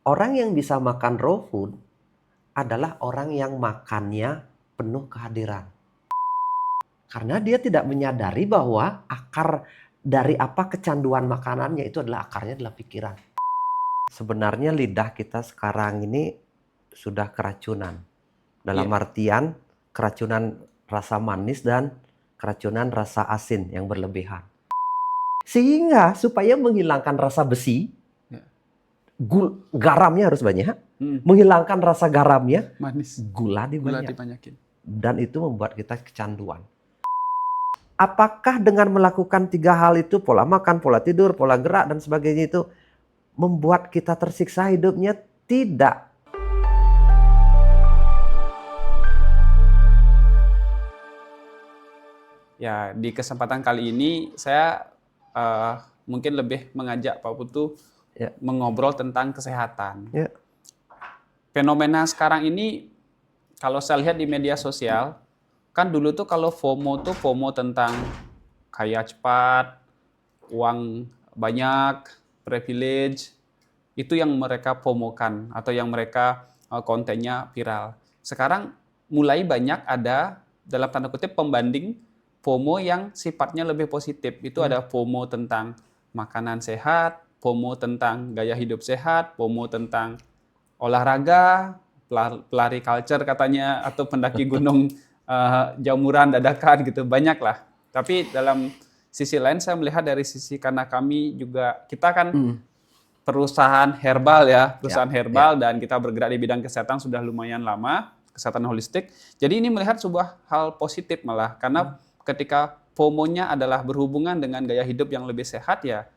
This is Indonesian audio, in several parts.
Orang yang bisa makan raw food adalah orang yang makannya penuh kehadiran. Karena dia tidak menyadari bahwa akar dari apa kecanduan makanannya itu akarnya adalah pikiran. Sebenarnya lidah kita sekarang ini sudah keracunan. Dalam artian keracunan rasa manis dan keracunan rasa asin yang berlebihan. Sehingga supaya menghilangkan rasa besi, garamnya harus banyak. Menghilangkan rasa garamnya, manis, gula dibanyakin. dibanyakin. Dan itu membuat kita kecanduan. Apakah dengan melakukan 3 hal itu, pola makan, pola tidur, pola gerak, dan sebagainya itu, membuat kita tersiksa hidupnya? Tidak. Ya, di kesempatan kali ini saya mungkin lebih mengajak Pak Putu mengobrol tentang kesehatan. Fenomena sekarang ini, kalau saya lihat di media sosial, kan dulu tuh kalau FOMO tuh FOMO tentang kaya cepat, uang banyak, privilege, itu yang mereka FOMO-kan atau yang mereka kontennya viral. Sekarang mulai banyak ada dalam tanda kutip pembanding FOMO yang sifatnya lebih positif. Itu ada FOMO tentang makanan sehat, FOMO tentang gaya hidup sehat, FOMO tentang olahraga, pelari culture katanya, atau pendaki gunung jamuran dadakan gitu, banyak lah. Tapi dalam sisi lain saya melihat dari sisi karena kami juga, kita kan perusahaan herbal dan kita bergerak di bidang kesehatan sudah lumayan lama, kesehatan holistik. Jadi ini melihat sebuah hal positif malah, karena ketika FOMO-nya adalah berhubungan dengan gaya hidup yang lebih sehat, ya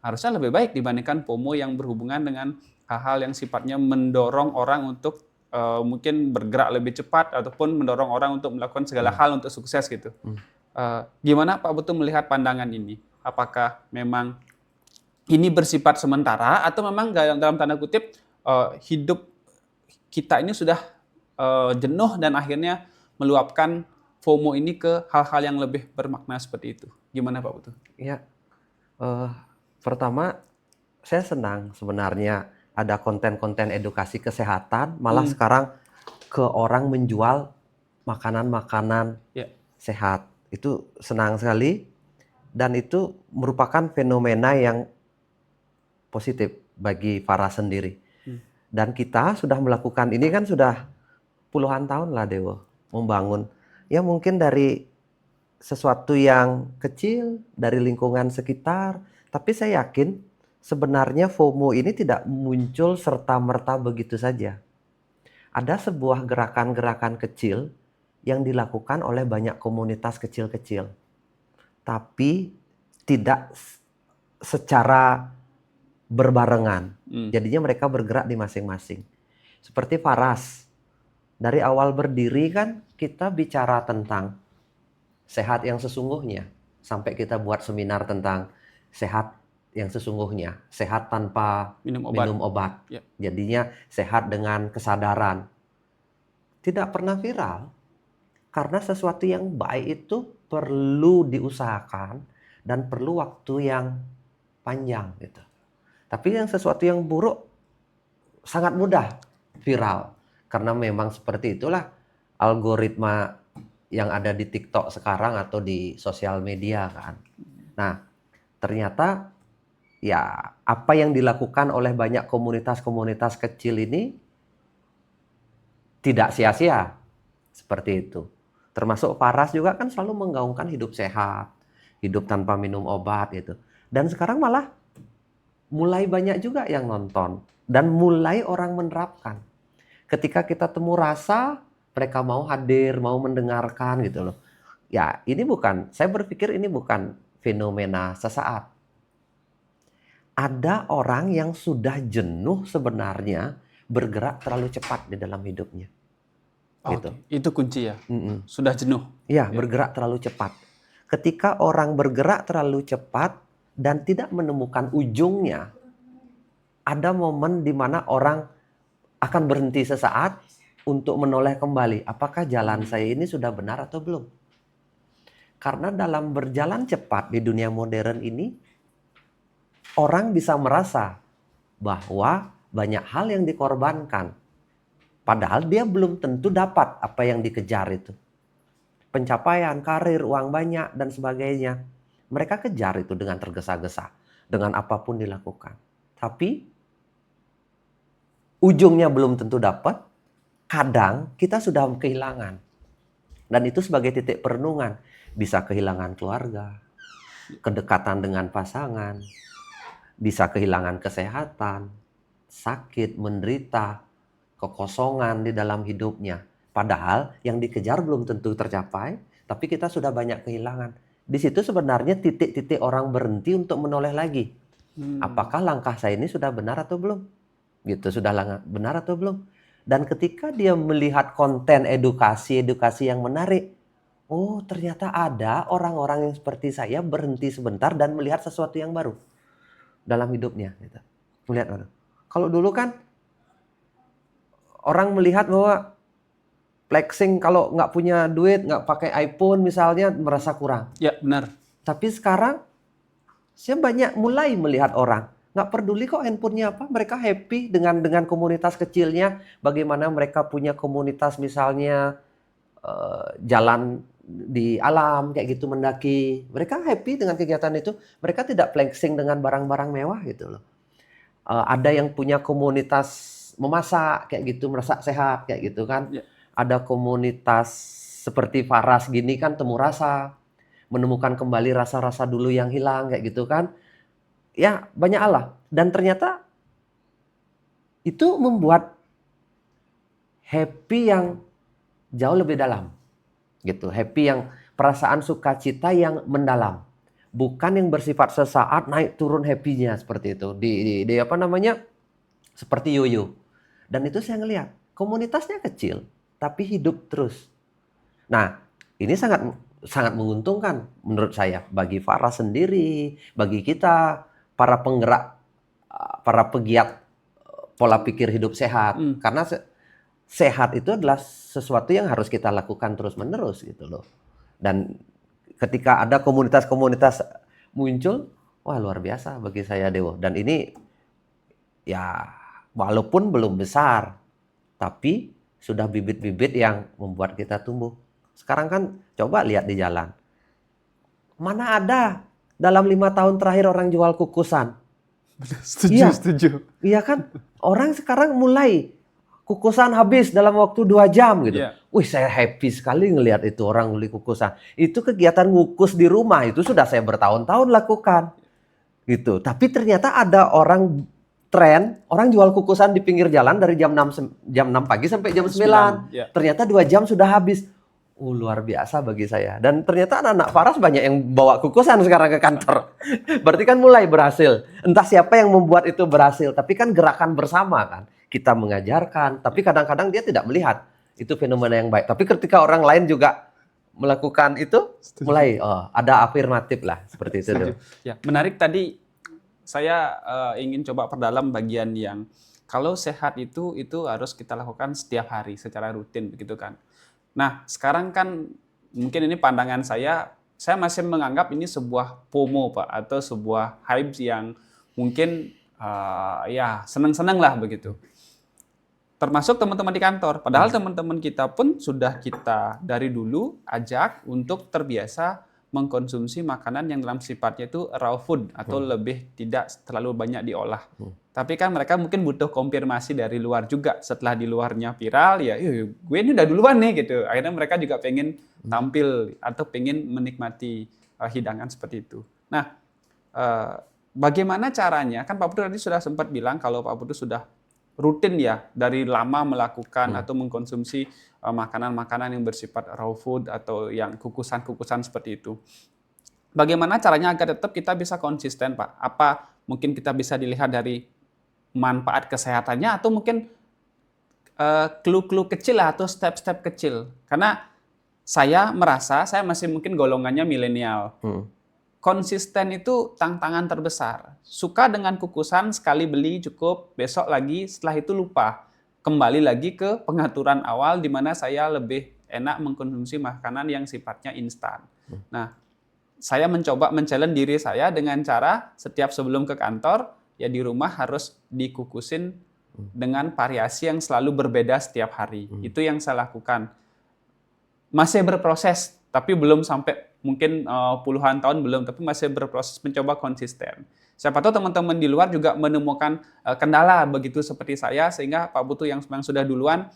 harusnya lebih baik dibandingkan FOMO yang berhubungan dengan hal-hal yang sifatnya mendorong orang untuk mungkin bergerak lebih cepat ataupun mendorong orang untuk melakukan segala hal untuk sukses gitu. Gimana Pak Putu melihat pandangan ini? Apakah memang ini bersifat sementara atau memang dalam tanda kutip hidup kita ini sudah jenuh dan akhirnya meluapkan FOMO ini ke hal-hal yang lebih bermakna seperti itu? Gimana Pak Putu? Ya, pertama saya senang sebenarnya ada konten-konten edukasi kesehatan, malah sekarang ke orang menjual makanan-makanan sehat. Itu senang sekali dan itu merupakan fenomena yang positif bagi Farah sendiri. Dan kita sudah melakukan ini kan sudah puluhan tahun lah Dewo, membangun. Ya mungkin dari sesuatu yang kecil, dari lingkungan sekitar, tapi saya yakin sebenarnya FOMO ini tidak muncul serta-merta begitu saja. Ada sebuah gerakan-gerakan kecil yang dilakukan oleh banyak komunitas kecil-kecil. Tapi tidak secara berbarengan. Jadinya mereka bergerak di masing-masing. Seperti Faras. Dari awal berdiri kan kita bicara tentang sehat yang sesungguhnya. Sampai kita buat seminar tentang sehat yang sesungguhnya. Sehat tanpa minum obat. Jadinya sehat dengan kesadaran. Tidak pernah viral. Karena sesuatu yang baik itu perlu diusahakan dan perlu waktu yang panjang gitu. Tapi yang sesuatu yang buruk sangat mudah viral. Karena memang seperti itulah algoritma yang ada di TikTok sekarang atau di sosial media kan. Nah, ternyata ya apa yang dilakukan oleh banyak komunitas-komunitas kecil ini tidak sia-sia. Seperti itu. Termasuk Faras juga kan selalu menggaungkan hidup sehat, hidup tanpa minum obat gitu. Dan sekarang malah mulai banyak juga yang nonton dan mulai orang menerapkan. Ketika kita temu rasa, mereka mau hadir, mau mendengarkan gitu loh. Ya, ini bukan, saya berpikir ini bukan fenomena sesaat. Ada orang yang sudah jenuh sebenarnya bergerak terlalu cepat di dalam hidupnya. Gitu. Itu kunci ya. Sudah jenuh. Ya, bergerak terlalu cepat. Ketika orang bergerak terlalu cepat dan tidak menemukan ujungnya, ada momen di mana orang akan berhenti sesaat untuk menoleh kembali. Apakah jalan saya ini sudah benar atau belum? Karena dalam berjalan cepat di dunia modern ini, orang bisa merasa bahwa banyak hal yang dikorbankan. Padahal dia belum tentu dapat apa yang dikejar itu. Pencapaian, karir, uang banyak, dan sebagainya. Mereka kejar itu dengan tergesa-gesa. Dengan apapun dilakukan. Tapi ujungnya belum tentu dapat. Kadang kita sudah kehilangan. Dan itu sebagai titik perenungan. Bisa kehilangan keluarga, kedekatan dengan pasangan, bisa kehilangan kesehatan, sakit, menderita, kekosongan di dalam hidupnya. Padahal yang dikejar belum tentu tercapai, tapi kita sudah banyak kehilangan. Di situ sebenarnya titik-titik orang berhenti untuk menoleh lagi. Apakah langkah saya ini sudah benar atau belum? Gitu, sudah benar atau belum? Dan ketika dia melihat konten edukasi yang menarik, oh ternyata ada orang-orang yang seperti saya berhenti sebentar dan melihat sesuatu yang baru dalam hidupnya. Gitu. Melihat, kalau dulu kan orang melihat bahwa flexing kalau nggak punya duit, nggak pakai iPhone misalnya, merasa kurang. Ya, benar. Tapi sekarang saya banyak mulai melihat orang nggak peduli kok handphonenya apa, mereka happy dengan komunitas kecilnya. Bagaimana mereka punya komunitas misalnya jalan di alam kayak gitu, mendaki. Mereka happy dengan kegiatan itu. Mereka tidak flexing dengan barang-barang mewah gitu loh. Ada yang punya komunitas memasak kayak gitu, merasa sehat kayak gitu kan. Ya. Ada komunitas seperti Faras gini kan, temu rasa, menemukan kembali rasa-rasa dulu yang hilang kayak gitu kan. Ya banyak Allah. Dan ternyata itu membuat happy yang jauh lebih dalam. Gitu. Happy yang perasaan sukacita yang mendalam. Bukan yang bersifat sesaat naik turun happy-nya seperti itu. Di apa namanya? Seperti yoyo. Dan itu saya ngelihat komunitasnya kecil tapi hidup terus. Nah, ini sangat menguntungkan menurut saya bagi Farah sendiri, bagi kita para penggerak, para pegiat pola pikir hidup sehat. Karena sehat itu adalah sesuatu yang harus kita lakukan terus-menerus gitu loh. Dan ketika ada komunitas-komunitas muncul, wah luar biasa bagi saya Dewo. Dan ini ya walaupun belum besar, tapi sudah bibit-bibit yang membuat kita tumbuh. Sekarang kan coba lihat di jalan. Mana ada dalam 5 tahun terakhir orang jual kukusan? Setuju. Iya kan? Orang sekarang mulai kukusan habis dalam waktu 2 jam gitu. Yeah. Wih, saya happy sekali ngelihat itu orang beli kukusan. Itu kegiatan ngukus di rumah itu sudah saya bertahun-tahun lakukan. Gitu. Tapi ternyata ada orang orang jual kukusan di pinggir jalan dari jam 6 pagi sampai jam 9. Yeah. Ternyata 2 jam sudah habis. Luar biasa bagi saya. Dan ternyata anak-anak Faras banyak yang bawa kukusan sekarang ke kantor. Berarti kan mulai berhasil. Entah siapa yang membuat itu berhasil. Tapi kan gerakan bersama kan. Kita mengajarkan. Tapi kadang-kadang dia tidak melihat. Itu fenomena yang baik. Tapi ketika orang lain juga melakukan itu. Mulai ada afirmatif lah. Seperti itu. Ya, menarik tadi. Saya ingin coba perdalam bagian yang. Kalau sehat itu harus kita lakukan setiap hari. Secara rutin begitu kan. Nah, sekarang kan mungkin ini pandangan saya masih menganggap ini sebuah FOMO, Pak, atau sebuah hype yang mungkin ya senang-senang lah begitu. Termasuk teman-teman di kantor. Padahal teman-teman kita pun sudah kita dari dulu ajak untuk terbiasa mengkonsumsi makanan yang dalam sifatnya itu raw food atau lebih tidak terlalu banyak diolah. Tapi kan mereka mungkin butuh konfirmasi dari luar juga. Setelah di luarnya viral, ya gue ini udah duluan nih gitu. Akhirnya mereka juga pengen tampil atau pengen menikmati hidangan seperti itu. Nah, bagaimana caranya? Kan Pak Putu tadi sudah sempat bilang kalau Pak Putu sudah rutin ya dari lama melakukan atau mengkonsumsi makanan-makanan yang bersifat raw food atau yang kukusan-kukusan seperti itu. Bagaimana caranya agar tetap kita bisa konsisten, Pak? Apa mungkin kita bisa dilihat dari manfaat kesehatannya atau mungkin clue-clue kecil lah atau step-step kecil? Karena saya merasa saya masih mungkin golongannya milenial. Konsisten itu tantangan terbesar. Suka dengan kukusan, sekali beli cukup, besok lagi, setelah itu lupa. Kembali lagi ke pengaturan awal di mana saya lebih enak mengkonsumsi makanan yang sifatnya instan. Nah, saya mencoba men-challenge diri saya dengan cara setiap sebelum ke kantor, ya di rumah harus dikukusin dengan variasi yang selalu berbeda setiap hari. Itu yang saya lakukan. Masih berproses, tapi belum sampai mungkin puluhan tahun belum, tapi masih berproses mencoba konsisten. Siapa tahu teman-teman di luar juga menemukan kendala begitu seperti saya, sehingga Pak Putu yang sudah duluan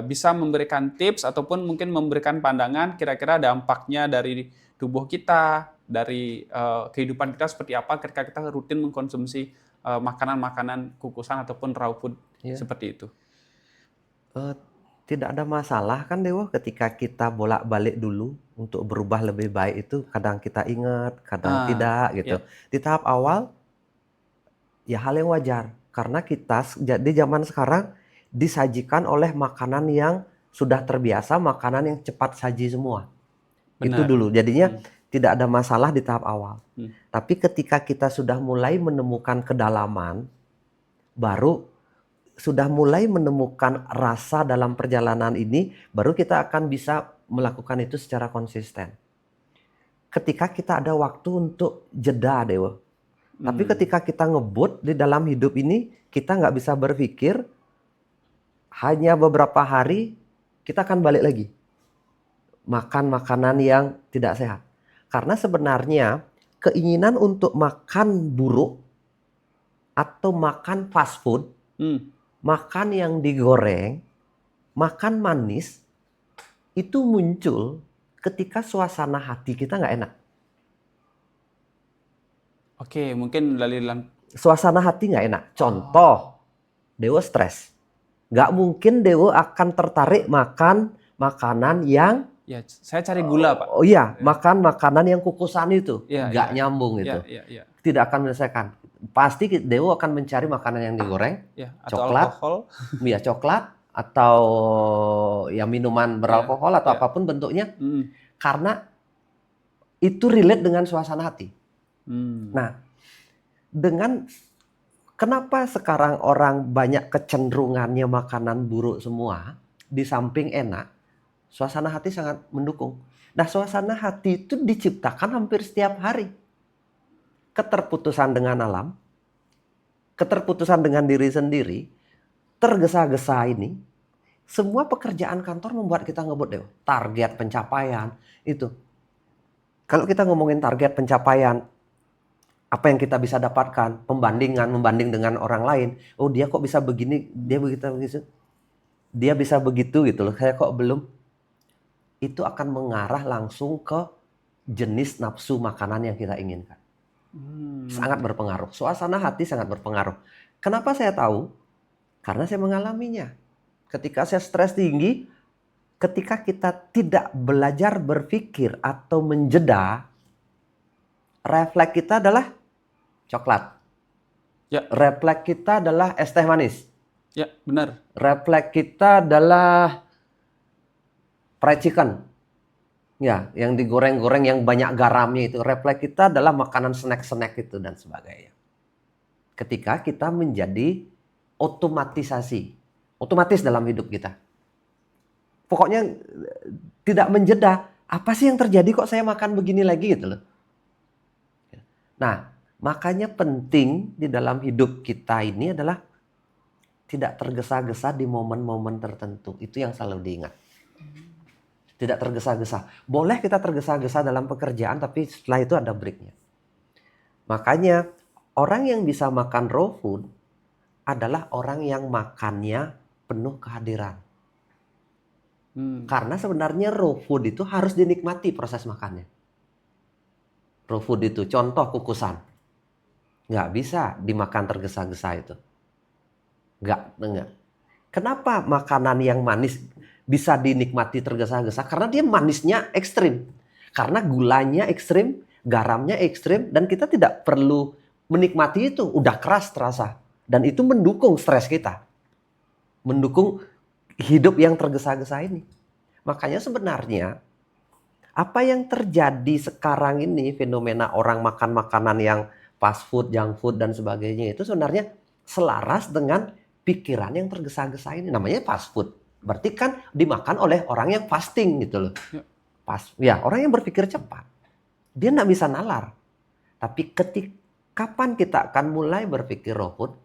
bisa memberikan tips ataupun mungkin memberikan pandangan kira-kira dampaknya dari tubuh kita, dari kehidupan kita seperti apa ketika kita rutin mengkonsumsi makanan-makanan kukusan ataupun raw food seperti itu. Tidak ada masalah kan Dewo ketika kita bolak-balik dulu untuk berubah lebih baik itu kadang kita ingat, kadang tidak gitu. Di tahap awal ya hal yang wajar karena kita di zaman sekarang disajikan oleh makanan yang sudah terbiasa, makanan yang cepat saji semua. Benar. Itu dulu. Jadinya tidak ada masalah di tahap awal. Tapi ketika kita sudah mulai menemukan kedalaman, baru sudah mulai menemukan rasa dalam perjalanan ini, baru kita akan bisa melakukan itu secara konsisten. Ketika kita ada waktu untuk jeda, Dewa. Tapi ketika kita ngebut di dalam hidup ini, kita nggak bisa berpikir, hanya beberapa hari kita akan balik lagi. Makan makanan yang tidak sehat. Karena sebenarnya keinginan untuk makan buruk atau makan fast food, makan yang digoreng, makan manis, itu muncul ketika suasana hati kita nggak enak. Oke, mungkin suasana hati nggak enak. Contoh, Dewa stres. Nggak mungkin Dewa akan tertarik makan makanan yang... Ya, saya cari gula, Pak. Oh iya, makan makanan yang kukusan itu. Nggak nyambung itu. Tidak akan menyelesaikan. Pasti Dewo akan mencari makanan yang digoreng, atau coklat, alkohol. Ya coklat atau ya minuman beralkohol atau apapun bentuknya, karena itu relate dengan suasana hati. Nah, kenapa sekarang orang banyak kecenderungannya makanan buruk semua, di samping enak, suasana hati sangat mendukung. Nah, suasana hati itu diciptakan hampir setiap hari. Keterputusan dengan alam, keterputusan dengan diri sendiri, tergesa-gesa ini, semua pekerjaan kantor membuat kita ngebut deh. Target pencapaian itu. Kalau kita ngomongin target pencapaian, apa yang kita bisa dapatkan, membanding dengan orang lain. Oh dia kok bisa begini, dia begitu. Dia bisa begitu gitu loh, saya kok belum. Itu akan mengarah langsung ke jenis nafsu makanan yang kita inginkan. Sangat berpengaruh. Suasana hati sangat berpengaruh. Kenapa saya tahu? Karena saya mengalaminya. Ketika saya stres tinggi, ketika kita tidak belajar berpikir atau menjeda, refleks kita adalah coklat. Ya. Refleks kita adalah es teh manis. Ya, benar. Refleks kita adalah fried chicken. Ya, yang digoreng-goreng yang banyak garamnya itu. Refleks kita adalah makanan snack-snack itu dan sebagainya. Ketika kita menjadi otomatis dalam hidup kita. Pokoknya tidak menjeda. Apa sih yang terjadi kok saya makan begini lagi gitu loh. Nah, makanya penting di dalam hidup kita ini adalah tidak tergesa-gesa di momen-momen tertentu. Itu yang selalu diingat. Tidak tergesa-gesa. Boleh kita tergesa-gesa dalam pekerjaan, tapi setelah itu ada breaknya. Makanya orang yang bisa makan raw food adalah orang yang makannya penuh kehadiran. Karena sebenarnya raw food itu harus dinikmati proses makannya. Raw food itu, contoh kukusan. Nggak bisa dimakan tergesa-gesa itu. Nggak. Kenapa makanan yang manis bisa dinikmati tergesa-gesa? Karena dia manisnya ekstrim. Karena gulanya ekstrim, garamnya ekstrim, dan kita tidak perlu menikmati itu. Udah keras terasa. Dan itu mendukung stres kita. Mendukung hidup yang tergesa-gesa ini. Makanya sebenarnya apa yang terjadi sekarang ini, fenomena orang makan makanan yang fast food, junk food, dan sebagainya, itu sebenarnya selaras dengan pikiran yang tergesa-gesa ini. Namanya fast food. Berarti kan dimakan oleh orang yang fasting gitu loh. Ya, orang yang berpikir cepat. Dia nggak bisa nalar. Tapi kapan kita akan mulai berpikir raw food?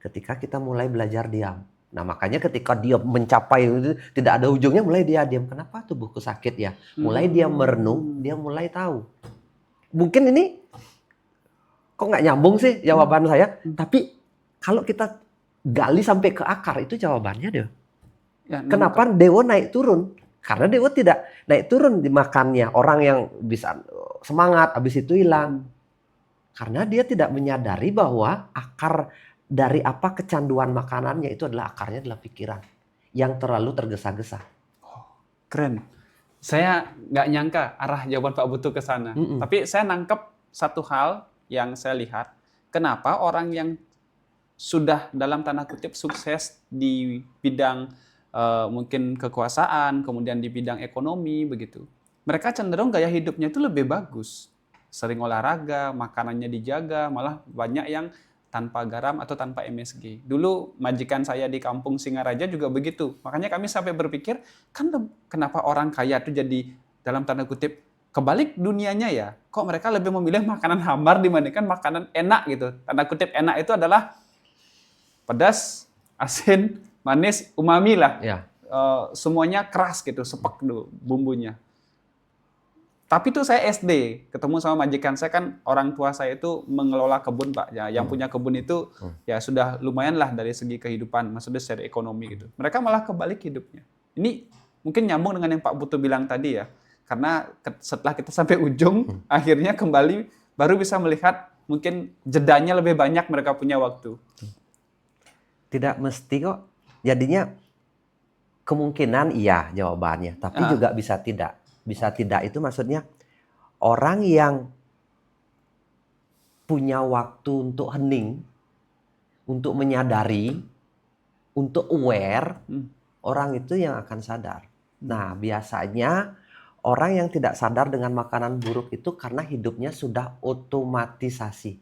ketika kita mulai belajar diam. Nah, makanya ketika dia mencapai itu tidak ada ujungnya, mulai dia diam. Kenapa tubuhku sakit ya? Mulai dia merenung, dia mulai tahu. Mungkin ini kok nggak nyambung sih jawaban saya, tapi kalau kita gali sampai ke akar, itu jawabannya deh. Ya, kenapa Dewo naik turun? Karena Dewo tidak naik turun di makannya. Orang yang bisa semangat, habis itu hilang. Karena dia tidak menyadari bahwa akar dari apa kecanduan makanannya itu adalah akarnya adalah pikiran yang terlalu tergesa-gesa. Oh, keren. Saya nggak nyangka arah jawaban Pak Putu ke sana. Tapi saya nangkep satu hal yang saya lihat. Kenapa orang yang sudah dalam tanda kutip sukses di bidang mungkin kekuasaan, kemudian di bidang ekonomi begitu. Mereka cenderung gaya hidupnya itu lebih bagus. Sering olahraga, makanannya dijaga, malah banyak yang tanpa garam atau tanpa MSG. Dulu majikan saya di kampung Singaraja juga begitu. Makanya kami sampai berpikir, kan kenapa orang kaya itu jadi dalam tanda kutip kebalik dunianya ya? Kok mereka lebih memilih makanan hambar dibandingkan makanan enak gitu. Tanda kutip enak itu adalah pedas, asin, manis, umami lah. Ya. Semuanya keras gitu, sepek dulu bumbunya. Tapi itu saya SD, ketemu sama majikan saya, kan orang tua saya itu mengelola kebun Pak. Ya, yang punya kebun itu ya sudah lumayan lah dari segi kehidupan, maksudnya secara ekonomi gitu. Mereka malah kebalik hidupnya. Ini mungkin nyambung dengan yang Pak Putu bilang tadi ya. Karena setelah kita sampai ujung, akhirnya kembali baru bisa melihat mungkin jedanya lebih banyak mereka punya waktu. Tidak mesti kok. Jadinya kemungkinan iya jawabannya, tapi juga bisa tidak. Bisa tidak itu maksudnya orang yang punya waktu untuk hening, untuk menyadari, untuk aware, orang itu yang akan sadar. Nah, biasanya orang yang tidak sadar dengan makanan buruk itu karena hidupnya sudah otomatisasi.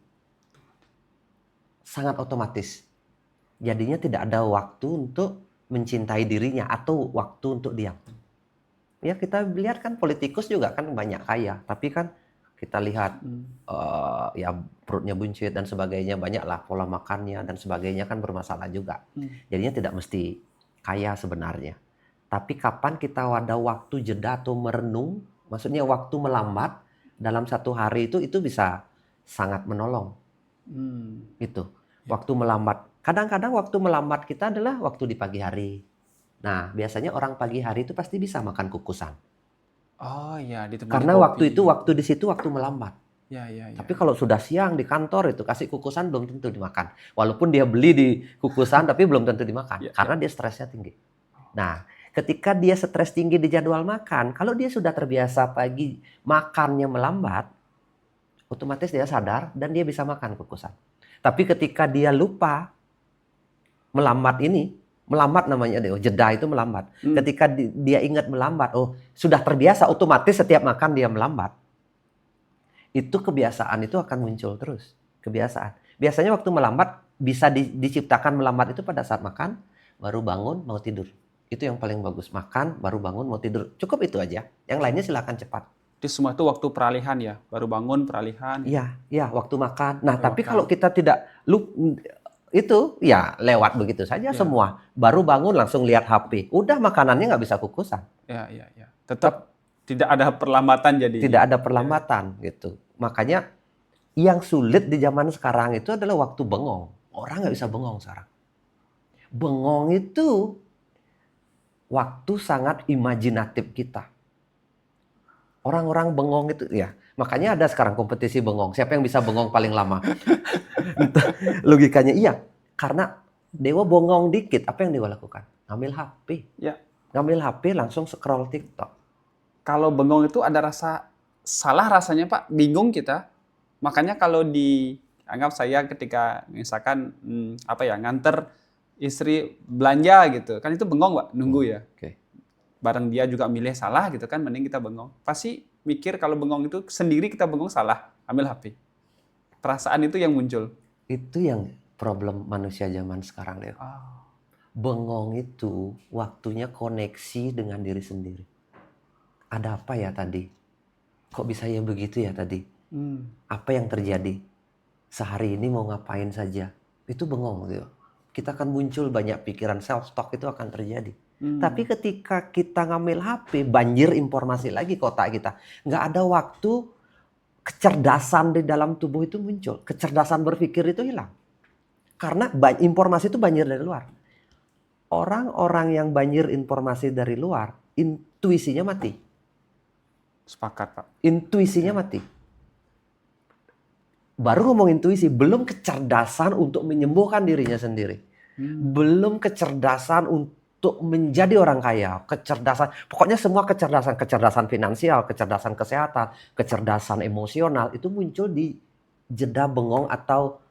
Sangat otomatis. Jadinya tidak ada waktu untuk mencintai dirinya atau waktu untuk diam. Ya kita lihat kan politikus juga kan banyak kaya, tapi kan kita lihat ya perutnya buncit dan sebagainya, banyaklah pola makannya dan sebagainya kan bermasalah juga. Jadinya tidak mesti kaya sebenarnya. Tapi kapan kita ada waktu jeda atau merenung, maksudnya waktu melambat dalam satu hari itu bisa sangat menolong. Gitu. Waktu melambat. Kadang-kadang waktu melambat kita adalah waktu di pagi hari. Nah, biasanya orang pagi hari itu pasti bisa makan kukusan. Oh iya, ditemani karena kopi. waktu di situ waktu melambat. Ya. Tapi kalau sudah siang di kantor itu kasih kukusan belum tentu dimakan. Walaupun dia beli di kukusan tapi belum tentu dimakan karena dia stresnya tinggi. Nah, ketika dia stres tinggi di jadwal makan, kalau dia sudah terbiasa pagi makannya melambat, otomatis dia sadar dan dia bisa makan kukusan. Tapi ketika dia lupa melambat namanya deh, jeda itu melambat. Ketika dia ingat melambat, sudah terbiasa otomatis setiap makan dia melambat. Itu kebiasaan itu akan muncul terus, kebiasaan. Biasanya waktu melambat bisa diciptakan melambat itu pada saat makan, baru bangun mau tidur. Itu yang paling bagus, makan baru bangun mau tidur. Cukup itu aja. Yang lainnya silakan cepat. Itu semua itu waktu peralihan ya, baru bangun peralihan. Iya, waktu makan. Nah, tapi kalau kita tidak itu ya lewat begitu saja semua. Baru bangun langsung lihat HP. Udah makanannya nggak bisa kukusan. Ya. Tetap tidak ada perlambatan jadi. Tidak ada perlambatan gitu. Makanya yang sulit di zaman sekarang itu adalah waktu bengong. Orang nggak bisa bengong sekarang. Bengong itu waktu sangat imajinatif kita. Orang-orang bengong itu ya. Makanya ada sekarang kompetisi bengong. Siapa yang bisa bengong paling lama? Logikanya iya. Karena Dewa bengong dikit, apa yang Dewa lakukan? Ngambil HP. Ya. Ngambil HP langsung scroll TikTok. Kalau bengong itu ada rasa salah rasanya Pak, bingung kita. Makanya kalau dianggap saya ketika misalkan nganter istri belanja gitu, kan itu bengong Pak, nunggu ya. Okay. Bareng dia juga milih salah gitu kan, mending kita bengong. Pasti mikir kalau bengong itu sendiri kita bengong salah, ambil HP. Perasaan itu yang muncul. Itu yang problem manusia zaman sekarang, Leo. Bengong itu waktunya koneksi dengan diri sendiri. Ada apa ya tadi? Kok bisa ya begitu ya tadi? Apa yang terjadi? Sehari ini mau ngapain saja? Itu bengong, Leo. kita akan muncul banyak pikiran, self talk itu akan terjadi. Tapi ketika kita ngambil HP, banjir informasi lagi kotak kita. Nggak ada waktu kecerdasan di dalam tubuh itu muncul. Kecerdasan berpikir itu hilang. Karena informasi itu banjir dari luar. Orang-orang yang banjir informasi dari luar, intuisinya mati. Sepakat, Pak. Intuisinya mati. Baru ngomong intuisi, belum kecerdasan untuk menyembuhkan dirinya sendiri. Belum kecerdasan untuk menjadi orang kaya. Kecerdasan, pokoknya semua kecerdasan. Kecerdasan finansial, kecerdasan kesehatan, kecerdasan emosional, itu muncul di jeda bengong atau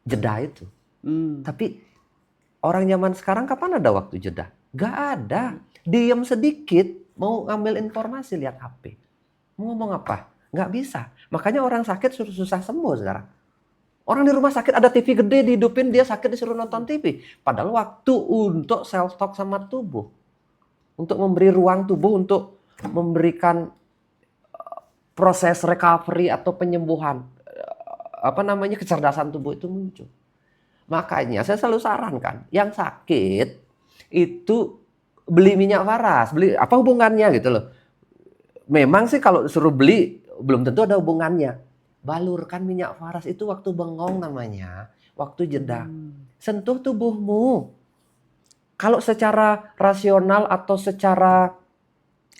jeda itu. Tapi orang zaman sekarang kapan ada waktu jeda? Gak ada. Diam sedikit, mau ngambil informasi, lihat HP. Mau ngomong apa? Gak bisa. Makanya orang sakit susah sembuh sekarang. Orang di rumah sakit ada TV gede dihidupin, dia sakit disuruh nonton TV. Padahal waktu untuk self talk sama tubuh. Untuk memberi ruang tubuh untuk memberikan proses recovery atau penyembuhan. Kecerdasan tubuh itu muncul. Makanya saya selalu sarankan, yang sakit itu beli minyak paras. Beli apa hubungannya gitu loh. Memang sih kalau suruh beli belum tentu ada hubungannya. Balurkan minyak paras itu waktu bengong namanya, waktu jeda. Sentuh tubuhmu. Kalau secara rasional atau secara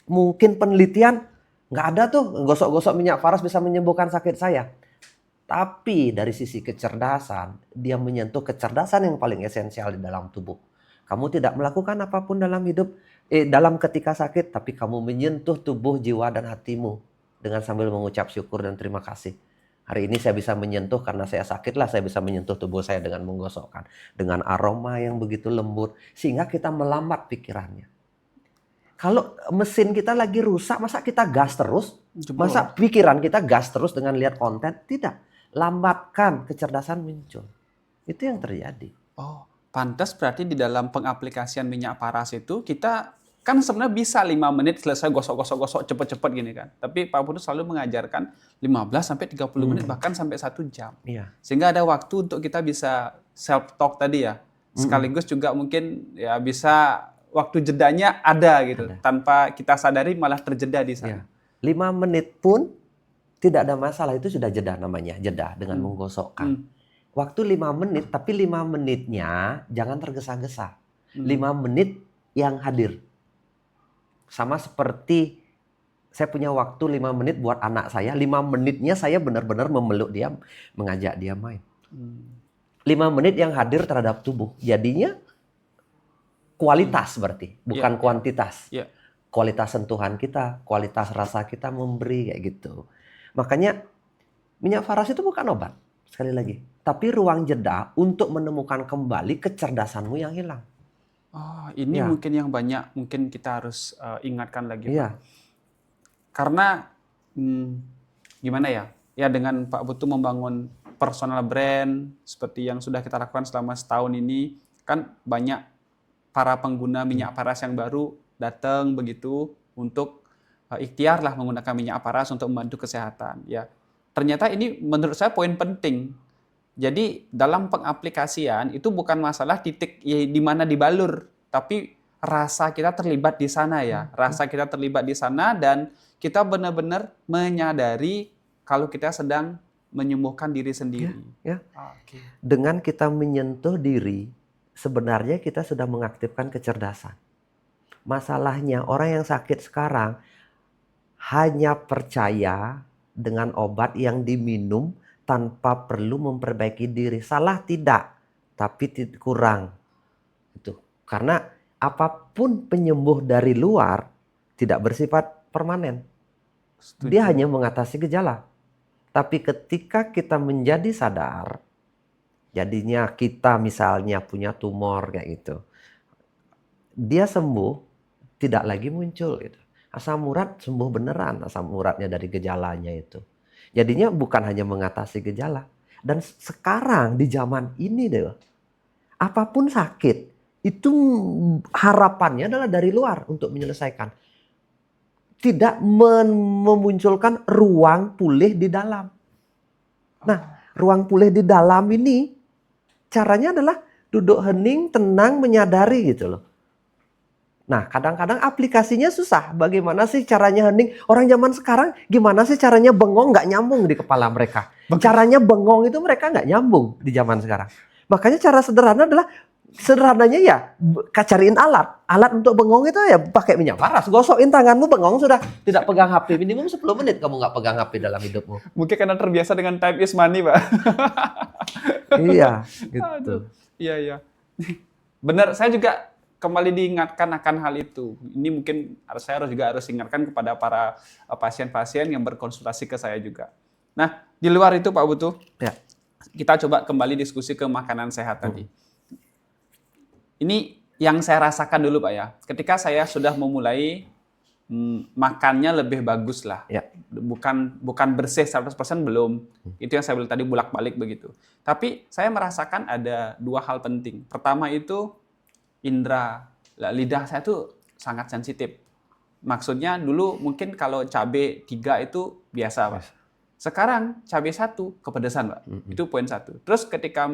mungkin penelitian, nggak ada tuh gosok-gosok minyak paras bisa menyembuhkan sakit saya. Tapi dari sisi kecerdasan, dia menyentuh kecerdasan yang paling esensial di dalam tubuh. Kamu tidak melakukan apapun dalam hidup, dalam ketika sakit, tapi kamu menyentuh tubuh, jiwa, dan hatimu dengan sambil mengucap syukur dan terima kasih. Hari ini saya bisa menyentuh karena saya sakitlah, saya bisa menyentuh tubuh saya dengan menggosokkan. Dengan aroma yang begitu lembut, sehingga kita melambat pikirannya. Kalau mesin kita lagi rusak, masa kita gas terus? Masa pikiran kita gas terus dengan lihat konten? Tidak. Lambatkan, kecerdasan muncul. Itu yang terjadi. Oh, pantas berarti di dalam pengaplikasian minyak paras itu kita kan sebenarnya bisa 5 menit selesai gosok-gosok cepet-cepet gini kan. Tapi Pak Putu selalu mengajarkan 15 sampai 30 menit bahkan sampai 1 jam. Iya. Sehingga ada waktu untuk kita bisa self talk tadi ya. Sekaligus juga mungkin ya bisa waktu jedanya ada gitu. Tanpa kita sadari malah terjeda di sana. Iya. 5 menit pun tidak ada masalah, itu sudah jeda namanya, jeda dengan menggosokkan. Waktu 5 menit, tapi 5 menitnya jangan tergesa-gesa. 5 menit yang hadir. Sama seperti saya punya waktu 5 menit buat anak saya, 5 menitnya saya benar-benar memeluk dia, mengajak dia main. 5 menit yang hadir terhadap tubuh. Jadinya kualitas berarti, bukan kuantitas. Kualitas sentuhan kita, kualitas rasa kita memberi kayak gitu. Makanya minyak paras itu bukan obat, sekali lagi. Tapi ruang jeda untuk menemukan kembali kecerdasanmu yang hilang. Oh, ini mungkin yang banyak mungkin kita harus ingatkan lagi, Pak. Karena gimana ya? Ya dengan Pak Putu membangun personal brand seperti yang sudah kita lakukan selama setahun ini, kan banyak para pengguna minyak paras yang baru datang begitu untuk ikhtiar lah menggunakan minyak paras untuk membantu kesehatan. Ya, ternyata ini menurut saya poin penting. Jadi dalam pengaplikasian itu bukan masalah titik di mana dibalur, tapi rasa kita terlibat di sana ya. Rasa kita terlibat di sana dan kita benar-benar menyadari kalau kita sedang menyembuhkan diri sendiri. Dengan kita menyentuh diri, sebenarnya kita sudah mengaktifkan kecerdasan. Masalahnya orang yang sakit sekarang hanya percaya dengan obat yang diminum tanpa perlu memperbaiki diri. Salah tidak, tapi kurang. Itu. Karena apapun penyembuh dari luar tidak bersifat permanen. Dia hanya mengatasi gejala. Tapi ketika kita menjadi sadar, jadinya kita misalnya punya tumor kayak gitu, dia sembuh, tidak lagi muncul gitu. Asam urat sembuh beneran, asam uratnya dari gejalanya itu. Jadinya bukan hanya mengatasi gejala. Dan sekarang di zaman ini deh, apapun sakit, itu harapannya adalah dari luar untuk menyelesaikan. Tidak memunculkan ruang pulih di dalam. Nah, ruang pulih di dalam ini caranya adalah duduk hening, tenang, menyadari gitu loh. Nah, kadang-kadang aplikasinya susah. Bagaimana sih caranya hening? Orang zaman sekarang gimana sih caranya bengong nggak nyambung di kepala mereka. Caranya bengong itu mereka nggak nyambung di zaman sekarang. Makanya cara sederhananya ya cariin alat untuk bengong itu ya pakai minyak paras, gosokin tanganmu bengong sudah, tidak pegang HP minimum 10 menit kamu nggak pegang HP dalam hidupmu. Mungkin karena terbiasa dengan time is money, Pak. Iya, gitu. Iya. Benar, saya juga kembali diingatkan akan hal itu. Ini mungkin saya juga harus ingatkan kepada para pasien-pasien yang berkonsultasi ke saya juga. Nah, di luar itu Pak Putu, ya, kita coba kembali diskusi ke makanan sehat tadi. Ini yang saya rasakan dulu Pak ya. Ketika saya sudah memulai makannya lebih bagus lah. Ya. Bukan bersih 100% belum. Itu yang saya bilang tadi bolak-balik begitu. Tapi saya merasakan ada 2 hal penting. Pertama itu indera. Lidah saya tuh sangat sensitif. Maksudnya dulu mungkin kalau cabai 3 itu biasa Pak. Sekarang cabai 1 kepedesan Pak. Itu poin 1. Terus ketika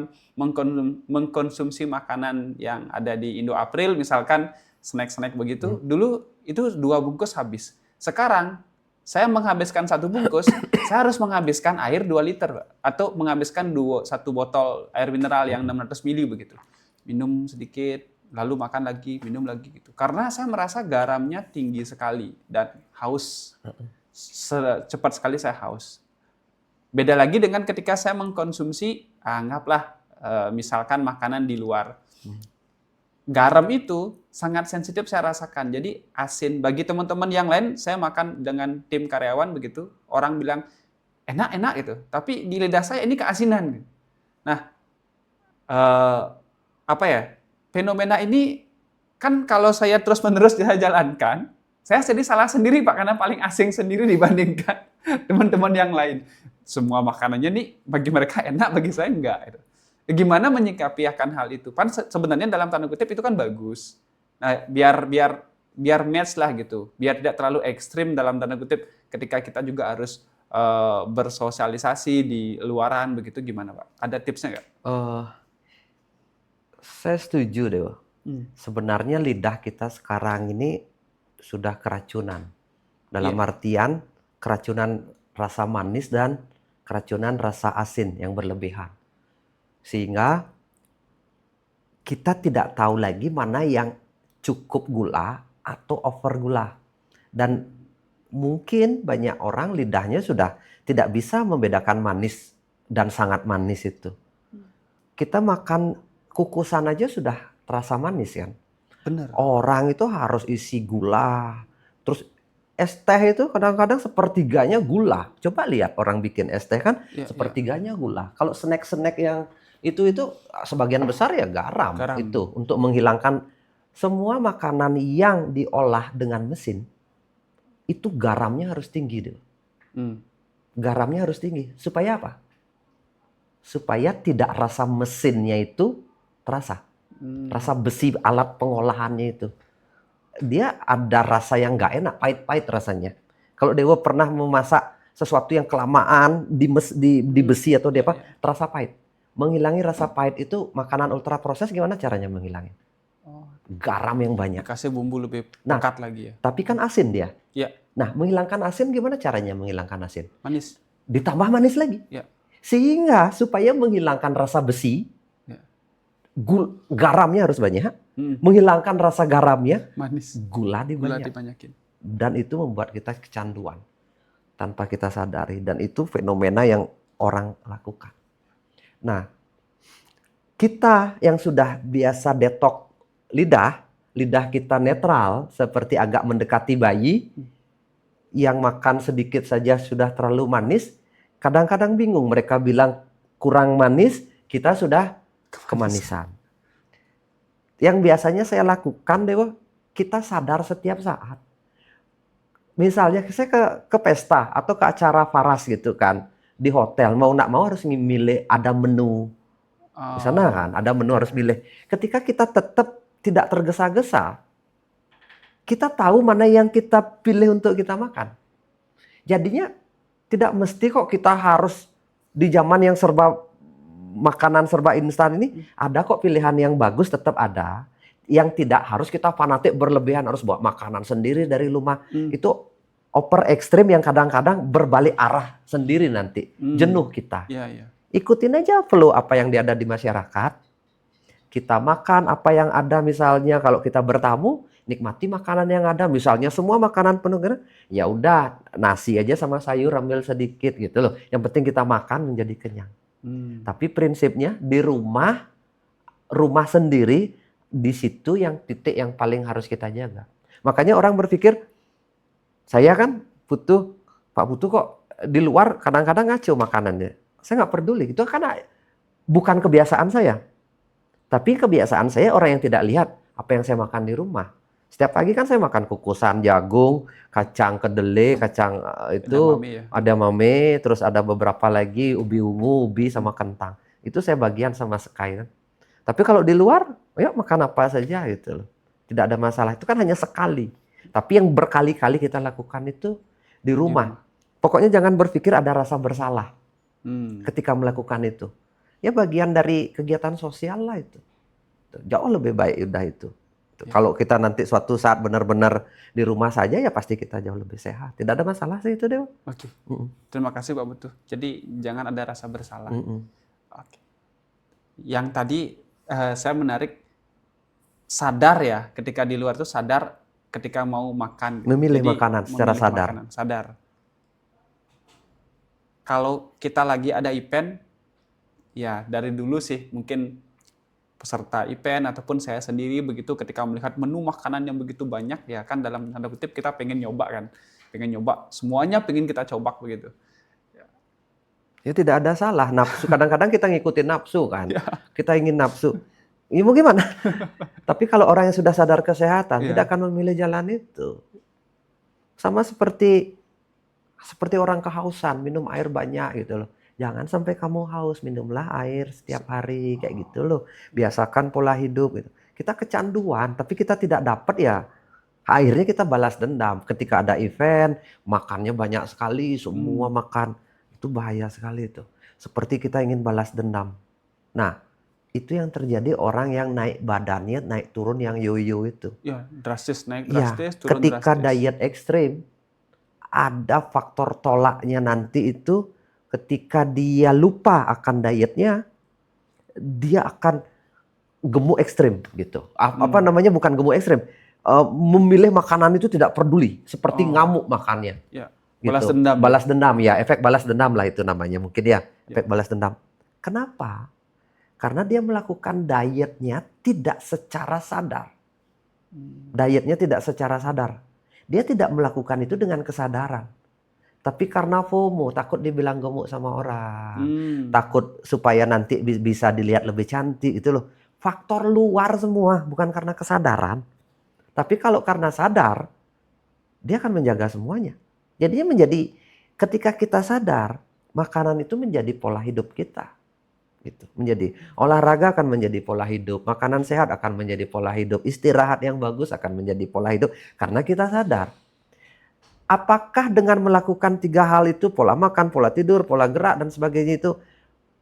mengkonsumsi makanan yang ada di Indo April, misalkan snack-snack begitu, dulu itu 2 bungkus habis. Sekarang saya menghabiskan 1 bungkus, saya harus menghabiskan air 2 liter Pak. Atau menghabiskan 1 botol air mineral yang 600 ml begitu. Minum sedikit, lalu makan lagi, minum lagi gitu. Karena saya merasa garamnya tinggi sekali dan haus. Cepat sekali saya haus. Beda lagi dengan ketika saya mengkonsumsi, anggaplah misalkan makanan di luar. Garam itu sangat sensitif saya rasakan. Jadi asin. Bagi teman-teman yang lain, saya makan dengan tim karyawan begitu, orang bilang enak gitu. Tapi di lidah saya ini keasinan. Nah, fenomena ini kan kalau saya terus-menerus jalankan, saya jadi salah sendiri Pak, karena paling asing sendiri dibandingkan teman-teman yang lain. Semua makanannya nih bagi mereka enak, bagi saya enggak. Gimana menyikapi akan hal itu? Kan sebenarnya dalam tanda kutip itu kan bagus. Nah, biar match lah gitu, biar tidak terlalu ekstrim dalam tanda kutip. Ketika kita juga harus bersosialisasi di luaran begitu, gimana Pak? Ada tipsnya nggak? Saya setuju deh. Sebenarnya lidah kita sekarang ini sudah keracunan. Dalam artian keracunan rasa manis dan keracunan rasa asin yang berlebihan. Sehingga kita tidak tahu lagi mana yang cukup gula atau over gula. Dan mungkin banyak orang lidahnya sudah tidak bisa membedakan manis dan sangat manis itu. Kita makan kukusan aja sudah terasa manis kan. Benar. Orang itu harus isi gula. Terus es teh itu kadang-kadang sepertiganya gula. Coba lihat orang bikin es teh kan sepertiganya gula. Kalau snack-snack yang itu sebagian besar ya garam. Itu untuk menghilangkan semua makanan yang diolah dengan mesin. Itu garamnya harus tinggi deh. Garamnya harus tinggi. Supaya apa? Supaya tidak rasa mesinnya itu terasa. Rasa besi alat pengolahannya itu. Dia ada rasa yang nggak enak, pahit-pahit rasanya. Kalau Dewa pernah memasak sesuatu yang kelamaan di besi atau di apa, terasa pahit. Menghilangi rasa pahit itu makanan ultra proses gimana caranya menghilangin? Garam yang banyak. Kasih bumbu lebih pekat lagi ya. Tapi kan asin dia. Ya. Nah, menghilangkan asin gimana caranya menghilangkan asin? Manis. Ditambah manis lagi. Ya. Sehingga supaya menghilangkan rasa besi, garamnya harus banyak. Menghilangkan rasa garamnya, manis. Gula dibanyakin. Dan itu membuat kita kecanduan tanpa kita sadari. Dan itu fenomena yang orang lakukan. Nah, kita yang sudah biasa detok lidah kita netral, seperti agak mendekati bayi, yang makan sedikit saja sudah terlalu manis, kadang-kadang bingung. Mereka bilang kurang manis, kita sudah kemanisan. Yang biasanya saya lakukan, Dewa, kita sadar setiap saat. Misalnya saya ke pesta atau ke acara paras gitu kan, di hotel, mau nggak mau harus milih, ada menu. Di sana kan, ada menu harus milih. Ketika kita tetap tidak tergesa-gesa, kita tahu mana yang kita pilih untuk kita makan. Jadinya tidak mesti kok kita harus di zaman yang serba makanan serba instan ini ada kok pilihan yang bagus, tetap ada. Yang tidak harus kita fanatik berlebihan harus bawa makanan sendiri dari rumah. Itu over ekstrim yang kadang-kadang berbalik arah sendiri nanti. Jenuh kita. Ikutin aja flow apa yang ada di masyarakat. Kita makan apa yang ada, misalnya kalau kita bertamu, nikmati makanan yang ada. Misalnya semua makanan penuh, ya udah nasi aja sama sayur ambil sedikit gitu loh. Yang penting kita makan menjadi kenyang. Tapi prinsipnya di rumah sendiri, di situ yang titik yang paling harus kita jaga. Makanya orang berpikir, saya kan Pak Putu kok di luar kadang-kadang ngaco makanannya. Saya nggak peduli, itu karena bukan kebiasaan saya. Tapi kebiasaan saya orang yang tidak lihat apa yang saya makan di rumah. Setiap pagi kan saya makan kukusan jagung, kacang kedelai, kacang itu ada mame, terus ada beberapa lagi ubi ungu, ubi sama kentang. Itu saya bagian sama sekali kan. Tapi kalau di luar, yuk makan apa saja gitu loh. Tidak ada masalah. Itu kan hanya sekali. Tapi yang berkali-kali kita lakukan itu di rumah. Pokoknya jangan berpikir ada rasa bersalah ketika melakukan itu. Ya bagian dari kegiatan sosial lah itu. Jauh lebih baik udah itu. Kalau kita nanti suatu saat benar-benar di rumah saja, ya pasti kita jauh lebih sehat. Tidak ada masalah sih itu, Dewa. Oke. Terima kasih Pak Putu. Jadi jangan ada rasa bersalah. Oke. Yang tadi saya menarik, sadar ya, ketika di luar itu sadar ketika mau makan. Memilih makanan secara sadar. Sadar. Kalau kita lagi ada event, ya dari dulu sih mungkin peserta event ataupun saya sendiri begitu, ketika melihat menu makanan yang begitu banyak, ya kan dalam tanda kutip kita pengen nyoba kan. Pengen nyoba, semuanya pengen kita coba begitu. Ya tidak ada salah, nafsu. Kadang-kadang kita ngikutin nafsu kan. Kita ingin nafsu. Ya mau gimana? Tapi kalau orang yang sudah sadar kesehatan, tidak akan memilih jalan itu. Sama seperti orang kehausan, minum air banyak gitu loh. Jangan sampai kamu haus, minumlah air setiap hari kayak gitu loh. Biasakan pola hidup gitu. Kita kecanduan, tapi kita tidak dapat ya. Akhirnya kita balas dendam. Ketika ada event, makannya banyak sekali, semua makan. Itu bahaya sekali itu. Seperti kita ingin balas dendam. Nah, itu yang terjadi orang yang naik badannya, naik turun yang yo-yo itu. Ya, drastis, naik drastis, turun ketika drastis. Diet ekstrim, ada faktor tolaknya nanti itu ketika dia lupa akan dietnya, dia akan gemuk ekstrim gitu. Apa namanya, bukan gemuk ekstrim. Memilih makanan itu tidak peduli, seperti ngamuk makannya. Ya. Gitu. Balas dendam. Balas dendam ya, efek balas dendam lah itu namanya mungkin ya, efek balas dendam. Kenapa? Karena dia melakukan dietnya tidak secara sadar. Dietnya tidak secara sadar. Dia tidak melakukan itu dengan kesadaran. Tapi karena FOMO, takut dibilang gemuk sama orang. Takut supaya nanti bisa dilihat lebih cantik itu loh. Faktor luar semua, bukan karena kesadaran. Tapi kalau karena sadar, dia akan menjaga semuanya. Jadinya ketika kita sadar, makanan itu menjadi pola hidup kita. Gitu. Menjadi olahraga akan menjadi pola hidup, makanan sehat akan menjadi pola hidup, istirahat yang bagus akan menjadi pola hidup karena kita sadar. Apakah dengan melakukan 3 hal itu, pola makan, pola tidur, pola gerak dan sebagainya itu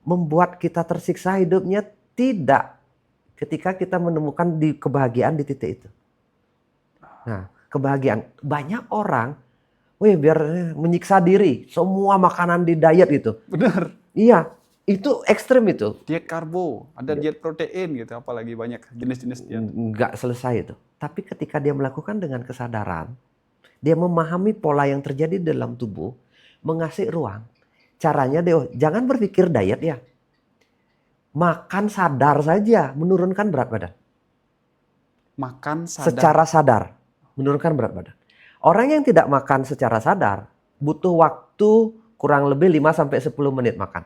membuat kita tersiksa hidupnya? Tidak. Ketika kita menemukan kebahagiaan di titik itu. Nah, kebahagiaan. Banyak orang, biar menyiksa diri, semua makanan di diet gitu. Benar. Iya. Itu ekstrim itu. Diet karbo, ada diet protein gitu, apalagi banyak jenis-jenis diet. Nggak selesai itu. Tapi ketika dia melakukan dengan kesadaran, dia memahami pola yang terjadi dalam tubuh, mengasih ruang. Caranya jangan berpikir diet ya. Makan sadar saja, menurunkan berat badan. Makan sadar. Secara sadar, menurunkan berat badan. Orang yang tidak makan secara sadar, butuh waktu kurang lebih 5-10 menit makan.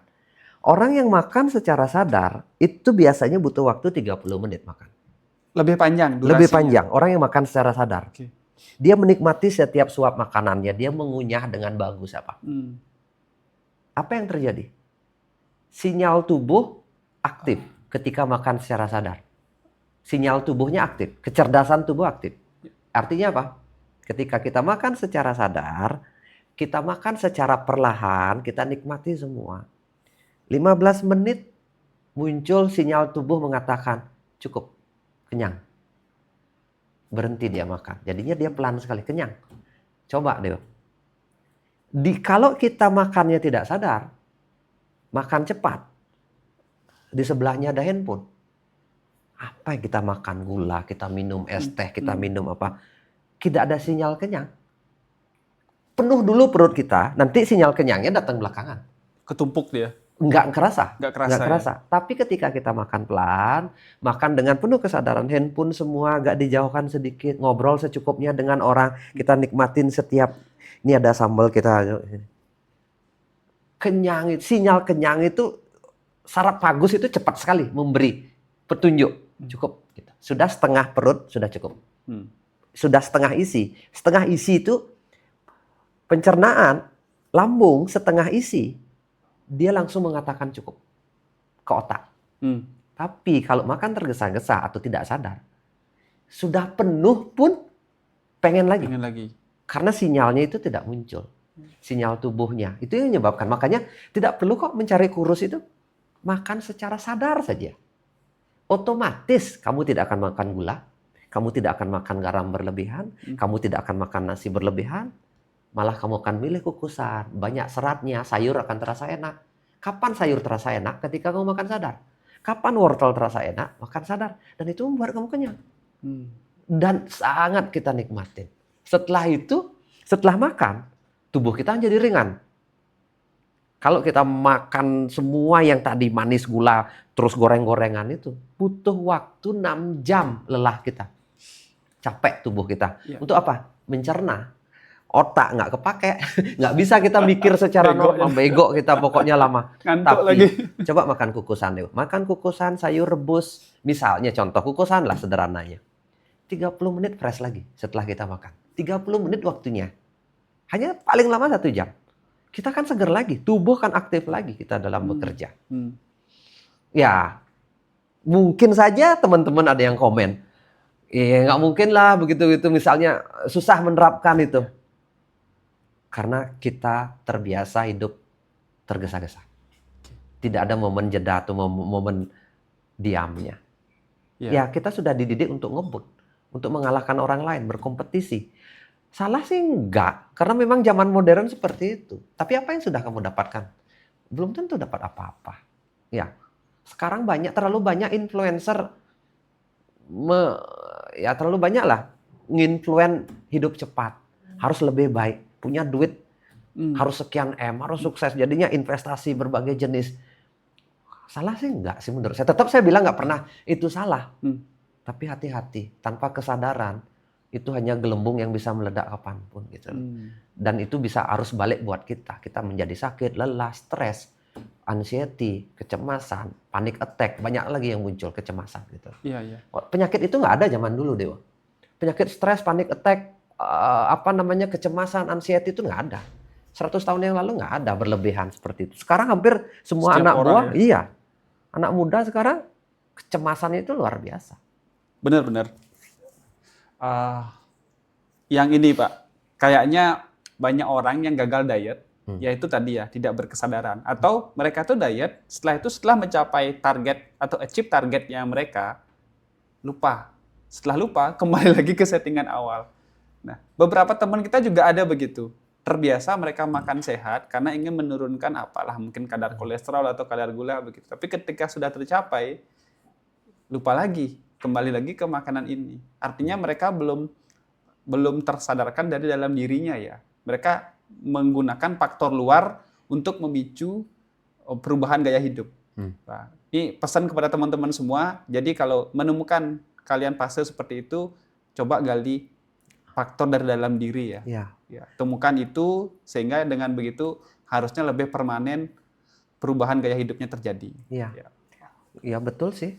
Orang yang makan secara sadar, itu biasanya butuh waktu 30 menit makan. Lebih panjang durasinya? Lebih panjang, orang yang makan secara sadar. Okay. Dia menikmati setiap suap makanannya, dia mengunyah dengan bagus apa. Apa yang terjadi? Sinyal tubuh aktif ketika makan secara sadar. Sinyal tubuhnya aktif, kecerdasan tubuh aktif. Artinya apa? Ketika kita makan secara sadar, kita makan secara perlahan, kita nikmati semua. 15 menit muncul sinyal tubuh mengatakan cukup, kenyang. Berhenti dia makan. Jadinya dia pelan sekali, kenyang. Coba deh. Kalau kita makannya tidak sadar, makan cepat, di sebelahnya ada handphone. Apa yang kita makan? Gula, kita minum es teh, kita minum apa? Tidak ada sinyal kenyang. Penuh dulu perut kita, nanti sinyal kenyangnya datang belakangan. Ketumpuk dia. Nggak kerasa. Nggak kerasa. Ya? Tapi ketika kita makan pelan, makan dengan penuh kesadaran, handphone semua agak dijauhkan sedikit, ngobrol secukupnya dengan orang, kita nikmatin setiap, ini ada sambal kita. Kenyang, sinyal kenyang itu, saraf vagus itu cepat sekali memberi petunjuk. Cukup. Sudah setengah perut, sudah cukup. Sudah setengah isi. Setengah isi itu pencernaan, lambung setengah isi. Dia langsung mengatakan cukup ke otak. Tapi kalau makan tergesa-gesa atau tidak sadar, sudah penuh pun pengen lagi. Karena sinyalnya itu tidak muncul. Sinyal tubuhnya. Itu yang menyebabkan. Makanya tidak perlu kok mencari kurus itu. Makan secara sadar saja. Otomatis kamu tidak akan makan gula. Kamu tidak akan makan garam berlebihan. Kamu tidak akan makan nasi berlebihan. Malah kamu akan milih kukusan, banyak seratnya, sayur akan terasa enak. Kapan sayur terasa enak? Ketika kamu makan sadar. Kapan wortel terasa enak? Makan sadar. Dan itu membuat kamu kenyang. Dan sangat kita nikmatin. Setelah itu, setelah makan, tubuh kita jadi ringan. Kalau kita makan semua yang tadi manis, gula, terus goreng-gorengan itu, butuh waktu 6 jam lelah kita. Capek tubuh kita. Untuk apa? Mencerna. Otak nggak kepake, nggak bisa kita mikir secara normal, bego kita pokoknya lama. Ngantuk tapi lagi. Coba makan kukusan deh, makan kukusan sayur rebus, misalnya contoh kukusan lah sederhananya, 30 menit fresh lagi setelah kita makan, 30 menit waktunya, hanya paling lama 1 jam, kita kan seger lagi, tubuh kan aktif lagi kita dalam bekerja. Ya, mungkin saja teman-teman ada yang komen, nggak mungkin lah begitu misalnya susah menerapkan itu. Karena kita terbiasa hidup tergesa-gesa. Tidak ada momen jeda atau momen diamnya. Ya kita sudah dididik untuk ngebut. Untuk mengalahkan orang lain, berkompetisi. Salah sih enggak. Karena memang zaman modern seperti itu. Tapi apa yang sudah kamu dapatkan? Belum tentu dapat apa-apa. Ya, sekarang terlalu banyak influencer. Terlalu banyak lah. Nginfluen hidup cepat. Harus lebih baik. Punya duit harus sekian M, harus sukses, jadinya investasi berbagai jenis. Salah sih enggak sih menurut saya. Tetap saya bilang nggak pernah itu salah. Tapi hati-hati, tanpa kesadaran itu hanya gelembung yang bisa meledak kapanpun gitu. Dan itu bisa arus balik buat kita. Kita menjadi sakit, lelah, stres, anxiety, kecemasan, panic attack, banyak lagi yang muncul kecemasan gitu. Penyakit itu nggak ada zaman dulu Dewa. Penyakit stres, panic attack, kecemasan, anxiety itu nggak ada. 100 tahun yang lalu nggak ada berlebihan seperti itu. Sekarang hampir semua anak buah, anak muda sekarang kecemasannya itu luar biasa. Benar-benar. Yang ini Pak, kayaknya banyak orang yang gagal diet, yaitu tadi ya tidak berkesadaran. Atau mereka tuh diet, setelah mencapai target atau achieve targetnya mereka, lupa. Setelah lupa, kembali lagi ke settingan awal. Nah, beberapa teman kita juga ada begitu. Terbiasa mereka makan sehat karena ingin menurunkan mungkin kadar kolesterol atau kadar gula begitu. Tapi ketika sudah tercapai, lupa lagi, kembali lagi ke makanan ini. Artinya mereka belum tersadarkan dari dalam dirinya ya. Mereka menggunakan faktor luar untuk memicu perubahan gaya hidup. Nah, ini pesan kepada teman-teman semua. Jadi kalau menemukan kalian fase seperti itu, coba gali faktor dari dalam diri ya. Temukan itu sehingga dengan begitu harusnya lebih permanen perubahan gaya hidupnya terjadi. Iya betul sih.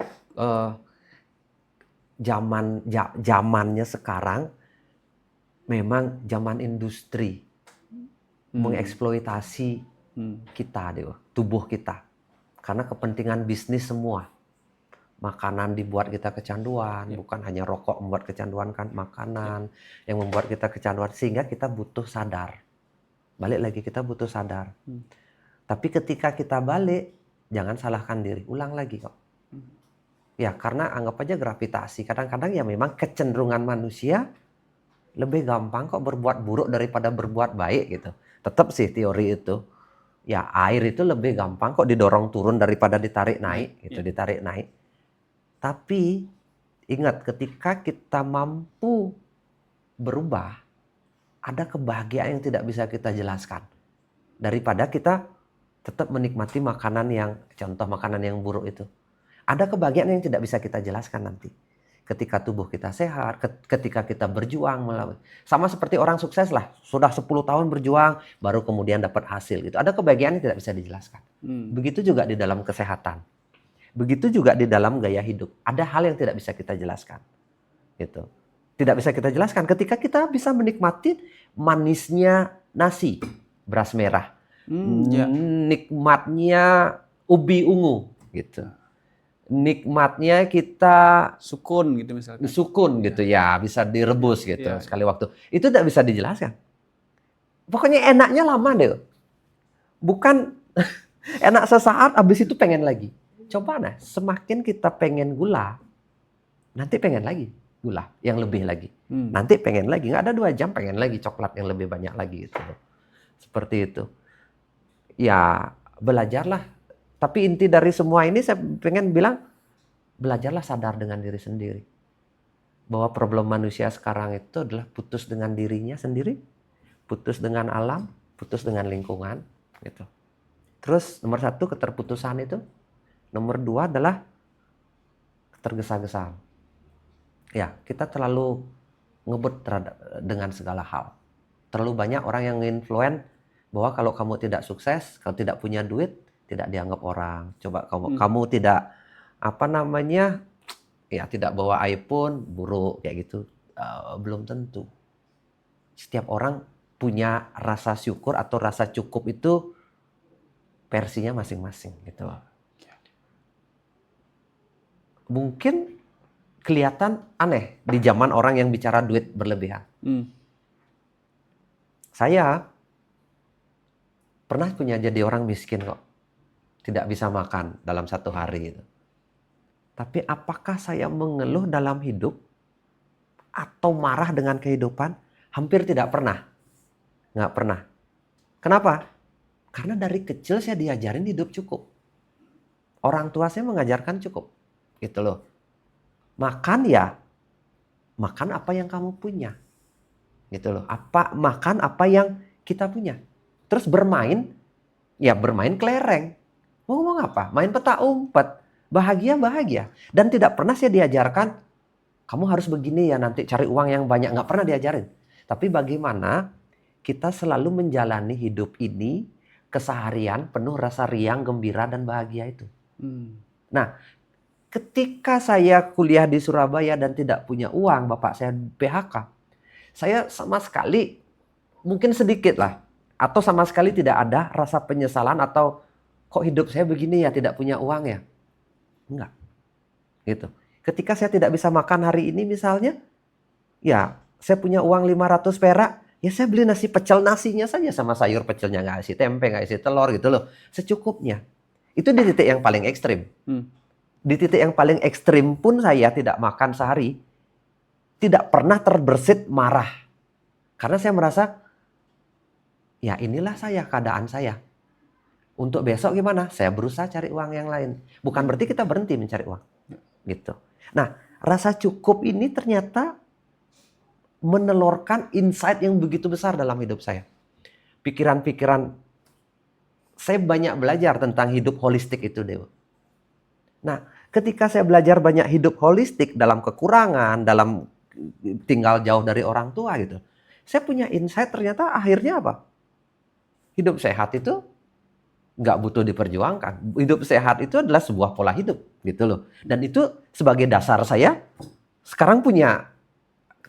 Zamannya sekarang memang zaman industri mengeksploitasi kita, tubuh kita, karena kepentingan bisnis semua. Makanan dibuat kita kecanduan, bukan hanya rokok membuat kecanduan, kan makanan yang membuat kita kecanduan, sehingga kita butuh sadar. Balik lagi, kita butuh sadar. Tapi ketika kita balik, jangan salahkan diri, ulang lagi kok. Ya karena anggap aja gravitasi, kadang-kadang ya memang kecenderungan manusia lebih gampang kok berbuat buruk daripada berbuat baik gitu. Tetap sih teori itu. Ya air itu lebih gampang kok didorong turun daripada ditarik naik gitu, ditarik naik. Tapi ingat ketika kita mampu berubah, ada kebahagiaan yang tidak bisa kita jelaskan. Daripada kita tetap menikmati makanan yang, contoh makanan yang buruk itu. Ada kebahagiaan yang tidak bisa kita jelaskan nanti. Ketika tubuh kita sehat, ketika kita berjuang melalui. Sama seperti orang sukses lah, sudah 10 tahun berjuang, baru kemudian dapat hasil gitu. Ada kebahagiaan yang tidak bisa dijelaskan. Begitu juga di dalam kesehatan. Begitu juga di dalam gaya hidup. Ada hal yang tidak bisa kita jelaskan. Gitu. Tidak bisa kita jelaskan ketika kita bisa menikmati manisnya nasi beras merah. Nikmatnya ubi ungu gitu. Nikmatnya kita sukun gitu misalnya. Sukun gitu ya, bisa direbus gitu sekali waktu. Itu tidak bisa dijelaskan. Pokoknya enaknya lama deh. Bukan enak sesaat habis itu pengen lagi. Coba nah, semakin kita pengen gula, nanti pengen lagi gula yang lebih lagi. Nanti pengen lagi, nggak ada 2 jam pengen lagi coklat yang lebih banyak lagi gitu. Seperti itu. Ya, belajarlah. Tapi inti dari semua ini saya pengen bilang, belajarlah sadar dengan diri sendiri. Bahwa problem manusia sekarang itu adalah putus dengan dirinya sendiri, putus dengan alam, putus dengan lingkungan. Gitu. Terus nomor 1 keterputusan itu. Nomor 2 adalah ketergesa-gesaan. Ya, kita terlalu ngebut dengan segala hal. Terlalu banyak orang yang nginfluen bahwa kalau kamu tidak sukses, kalau tidak punya duit, tidak dianggap orang. Coba kamu tidak tidak bawa iPhone, buruk kayak gitu. Belum tentu. Setiap orang punya rasa syukur atau rasa cukup itu versinya masing-masing gitu. Mungkin kelihatan aneh di zaman orang yang bicara duit berlebihan. Saya pernah punya jadi orang miskin kok. Tidak bisa makan dalam 1 hari itu. Tapi apakah saya mengeluh dalam hidup atau marah dengan kehidupan? Hampir tidak pernah. Nggak pernah. Kenapa? Karena dari kecil saya diajarin hidup cukup. Orang tua saya mengajarkan cukup. Gitu loh. Makan ya, makan apa yang kamu punya. Gitu loh. Makan apa yang kita punya. Terus bermain, ya bermain kelereng. Mau ngomong apa? Main peta umpet. Bahagia. Dan tidak pernah saya diajarkan, kamu harus begini ya nanti cari uang yang banyak. Nggak pernah diajarin. Tapi bagaimana kita selalu menjalani hidup ini, keseharian penuh rasa riang, gembira, dan bahagia itu. Nah, ketika saya kuliah di Surabaya dan tidak punya uang, bapak saya PHK, saya sama sekali, mungkin sedikit lah, atau sama sekali tidak ada rasa penyesalan atau kok hidup saya begini ya, tidak punya uang ya. Enggak. Gitu. Ketika saya tidak bisa makan hari ini misalnya, ya saya punya uang 500 perak, ya saya beli nasi pecel, nasinya saja sama sayur pecelnya, nggak isi tempe, nggak isi telur gitu loh. Secukupnya. Itu di titik yang paling ekstrim. Di titik yang paling ekstrim pun saya tidak makan sehari, tidak pernah terbersit marah. Karena saya merasa, ya inilah saya, keadaan saya. Untuk besok gimana? Saya berusaha cari uang yang lain. Bukan berarti kita berhenti mencari uang. Gitu. Nah, rasa cukup ini ternyata menelurkan insight yang begitu besar dalam hidup saya. Pikiran-pikiran, saya banyak belajar tentang hidup holistik itu, Dewa. Nah, ketika saya belajar banyak hidup holistik dalam kekurangan, dalam tinggal jauh dari orang tua gitu, saya punya insight ternyata akhirnya apa? Hidup sehat itu nggak butuh diperjuangkan. Hidup sehat itu adalah sebuah pola hidup gitu loh. Dan itu sebagai dasar saya sekarang punya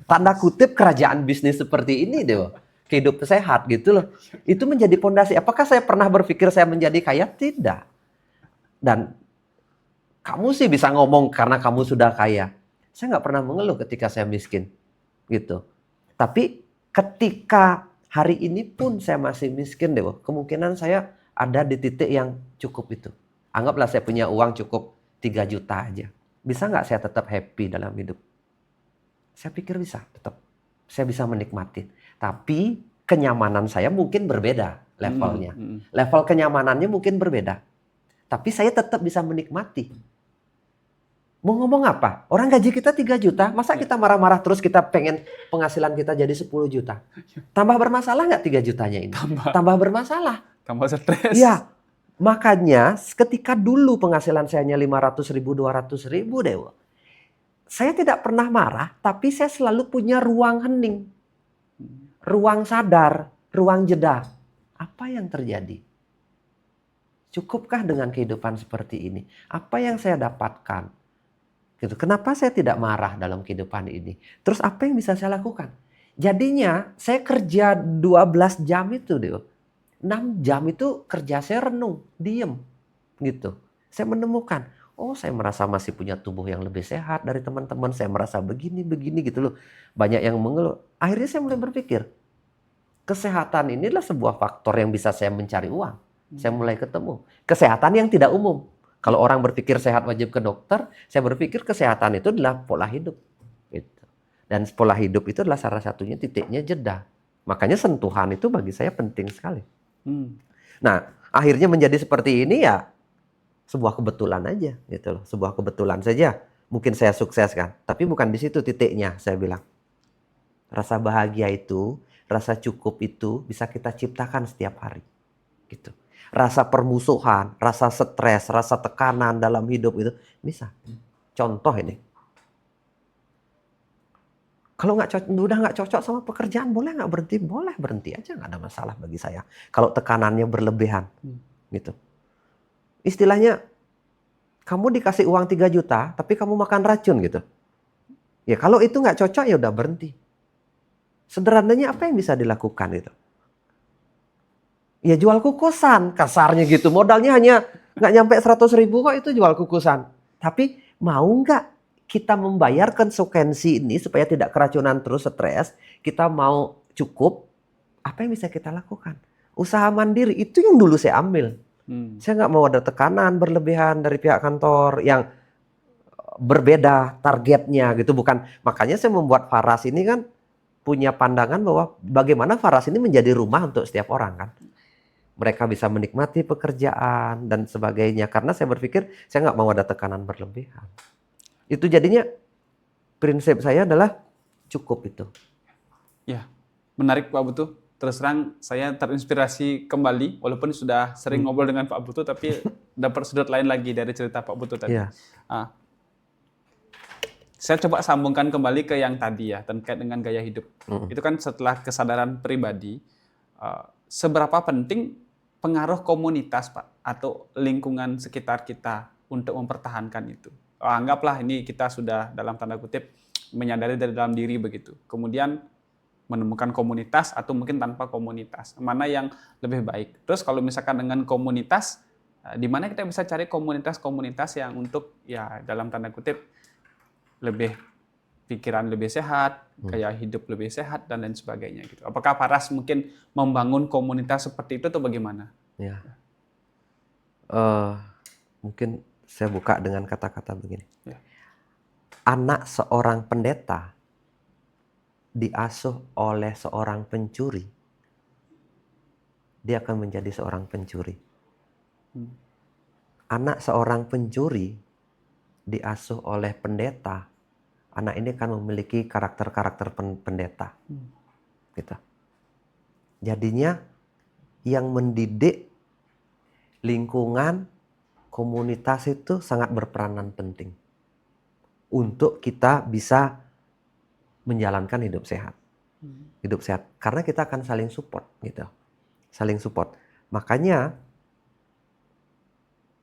tanda kutip kerajaan bisnis seperti ini deh. Hidup sehat gitu loh. Itu menjadi fondasi. Apakah saya pernah berpikir saya menjadi kaya? Tidak. Dan kamu sih bisa ngomong karena kamu sudah kaya. Saya nggak pernah mengeluh ketika saya miskin. Gitu. Tapi ketika hari ini pun saya masih miskin deh. Kemungkinan saya ada di titik yang cukup itu. Anggaplah saya punya uang cukup 3 juta aja. Bisa nggak saya tetap happy dalam hidup? Saya pikir bisa, tetap. Saya bisa menikmati. Tapi kenyamanan saya mungkin berbeda levelnya. Level kenyamanannya mungkin berbeda. Tapi saya tetap bisa menikmati. Mau ngomong apa? Orang gaji kita 3 juta, masa kita marah-marah terus kita pengen penghasilan kita jadi 10 juta? Tambah bermasalah nggak 3 jutanya ini? Tambah bermasalah. Tambah stres. Ya, makanya ketika dulu penghasilan saya hanya 500 ribu, 200 ribu deh. Saya tidak pernah marah, tapi saya selalu punya ruang hening. Ruang sadar, ruang jeda. Apa yang terjadi? Cukupkah dengan kehidupan seperti ini? Apa yang saya dapatkan? Gitu. Kenapa saya tidak marah dalam kehidupan ini? Terus apa yang bisa saya lakukan? Jadinya saya kerja 12 jam itu, 6 jam itu kerja saya renung, diem. Gitu. Saya menemukan, oh saya merasa masih punya tubuh yang lebih sehat dari teman-teman. Saya merasa begini gitu loh. Banyak yang mengeluh. Akhirnya saya mulai berpikir, kesehatan inilah sebuah faktor yang bisa saya mencari uang. Saya mulai ketemu. Kesehatan yang tidak umum. Kalau orang berpikir sehat wajib ke dokter, saya berpikir kesehatan itu adalah pola hidup. Gitu. Dan pola hidup itu adalah salah satunya titiknya jeda. Makanya sentuhan itu bagi saya penting sekali. Nah, akhirnya menjadi seperti ini ya sebuah kebetulan aja, gitu loh. Sebuah kebetulan saja. Mungkin saya sukses kan, tapi bukan di situ titiknya, saya bilang. Rasa bahagia itu, rasa cukup itu bisa kita ciptakan setiap hari. Gitu. Rasa permusuhan, rasa stres, rasa tekanan dalam hidup itu bisa. Contoh ini. Kalau udah nggak cocok sama pekerjaan, boleh nggak berhenti? Boleh berhenti aja, nggak ada masalah bagi saya. Kalau tekanannya berlebihan, gitu. Istilahnya, kamu dikasih uang 3 juta, tapi kamu makan racun gitu. Ya kalau itu nggak cocok ya udah berhenti. Sederhananya apa yang bisa dilakukan gitu? Ya jual kukusan, kasarnya gitu. Modalnya hanya nggak nyampe 100 ribu kok itu jual kukusan. Tapi mau nggak kita membayar konsekuensi ini supaya tidak keracunan terus stres, kita mau cukup, apa yang bisa kita lakukan? Usaha mandiri, itu yang dulu saya ambil. Saya nggak mau ada tekanan berlebihan dari pihak kantor yang berbeda targetnya gitu. Bukan, makanya saya membuat Faras ini kan punya pandangan bahwa bagaimana Faras ini menjadi rumah untuk setiap orang kan. Mereka bisa menikmati pekerjaan dan sebagainya. Karena saya berpikir saya nggak mau ada tekanan berlebihan. Itu jadinya prinsip saya adalah cukup itu. Ya, menarik Pak Putu. Terus terang saya terinspirasi kembali. Walaupun sudah sering ngobrol dengan Pak Putu, tapi dapat sudut lain lagi dari cerita Pak Putu tadi. Ya. Saya coba sambungkan kembali ke yang tadi ya, terkait dengan gaya hidup. Itu kan setelah kesadaran pribadi, seberapa penting pengaruh komunitas, Pak, atau lingkungan sekitar kita untuk mempertahankan itu. Anggaplah ini kita sudah dalam tanda kutip menyadari dari dalam diri begitu. Kemudian menemukan komunitas atau mungkin tanpa komunitas. Mana yang lebih baik? Terus kalau misalkan dengan komunitas, di mana kita bisa cari komunitas-komunitas yang untuk ya dalam tanda kutip lebih pikiran lebih sehat, gaya hidup lebih sehat, dan lain sebagainya. Gitu. Apakah Faras mungkin membangun komunitas seperti itu atau bagaimana? Ya. Mungkin saya buka dengan kata-kata begini. Ya. Anak seorang pendeta diasuh oleh seorang pencuri, dia akan menjadi seorang pencuri. Anak seorang pencuri diasuh oleh pendeta, anak ini akan memiliki karakter-karakter pendeta. Gitu. Jadinya yang mendidik lingkungan, komunitas itu sangat berperanan penting untuk kita bisa menjalankan hidup sehat. Hidup sehat. Karena kita akan saling support gitu. Saling support. Makanya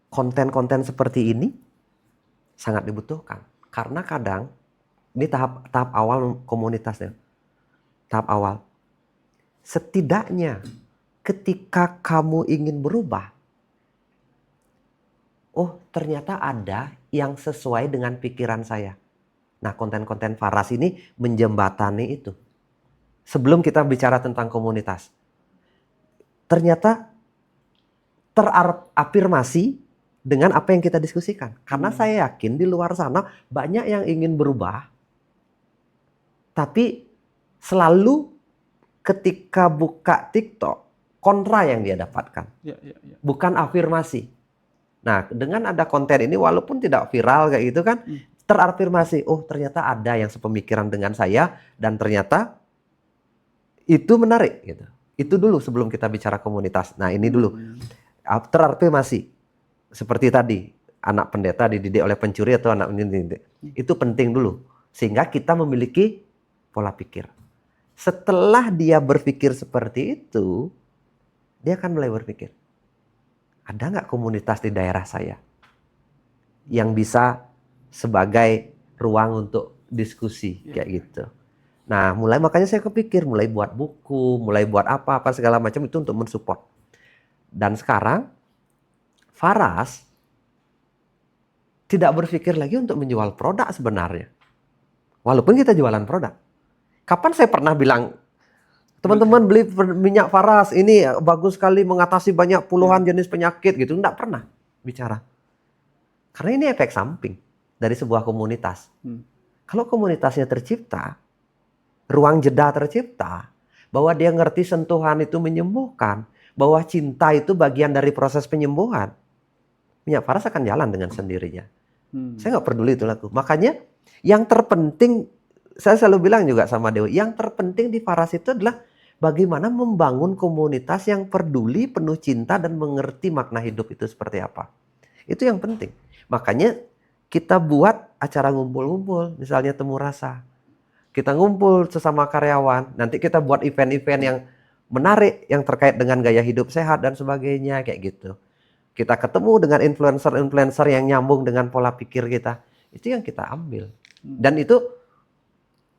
konten-konten seperti ini sangat dibutuhkan. Karena kadang ini tahap awal komunitasnya. Tahap awal. Setidaknya ketika kamu ingin berubah, oh ternyata ada yang sesuai dengan pikiran saya. Nah, konten-konten Faras ini menjembatani itu. Sebelum kita bicara tentang komunitas, ternyata terafirmasi dengan apa yang kita diskusikan. Karena saya yakin di luar sana banyak yang ingin berubah, tapi selalu ketika buka TikTok, kontra yang dia dapatkan. Bukan afirmasi. Nah, dengan ada konten ini walaupun tidak viral kayak gitu kan, terafirmasi, oh ternyata ada yang sepemikiran dengan saya dan ternyata itu menarik gitu. Itu dulu sebelum kita bicara komunitas. Nah, ini dulu. Terafirmasi. Seperti tadi, anak pendeta dididik oleh pencuri atau anak pendidik. Itu penting dulu sehingga kita memiliki pola pikir. Setelah dia berpikir seperti itu, dia akan mulai berpikir, ada nggak komunitas di daerah saya yang bisa sebagai ruang untuk diskusi kayak gitu. Nah, makanya saya kepikir, mulai buat buku, mulai buat apa-apa segala macam itu untuk mensupport. Dan sekarang Faras tidak berpikir lagi untuk menjual produk sebenarnya. Walaupun kita jualan produk. Kapan saya pernah bilang, teman-teman beli minyak Faras, ini bagus sekali mengatasi banyak puluhan jenis penyakit gitu. Nggak pernah bicara. Karena ini efek samping dari sebuah komunitas. Kalau komunitasnya tercipta, ruang jeda tercipta, bahwa dia ngerti sentuhan itu menyembuhkan, bahwa cinta itu bagian dari proses penyembuhan, minyak Faras akan jalan dengan sendirinya. Saya nggak peduli itu laku. Makanya yang terpenting, saya selalu bilang juga sama Dewi, yang terpenting di Faras itu adalah bagaimana membangun komunitas yang peduli, penuh cinta, dan mengerti makna hidup itu seperti apa. Itu yang penting. Makanya kita buat acara ngumpul-ngumpul, misalnya temu rasa. Kita ngumpul sesama karyawan, nanti kita buat event-event yang menarik, yang terkait dengan gaya hidup sehat dan sebagainya, kayak gitu. Kita ketemu dengan influencer-influencer yang nyambung dengan pola pikir kita. Itu yang kita ambil. Dan itu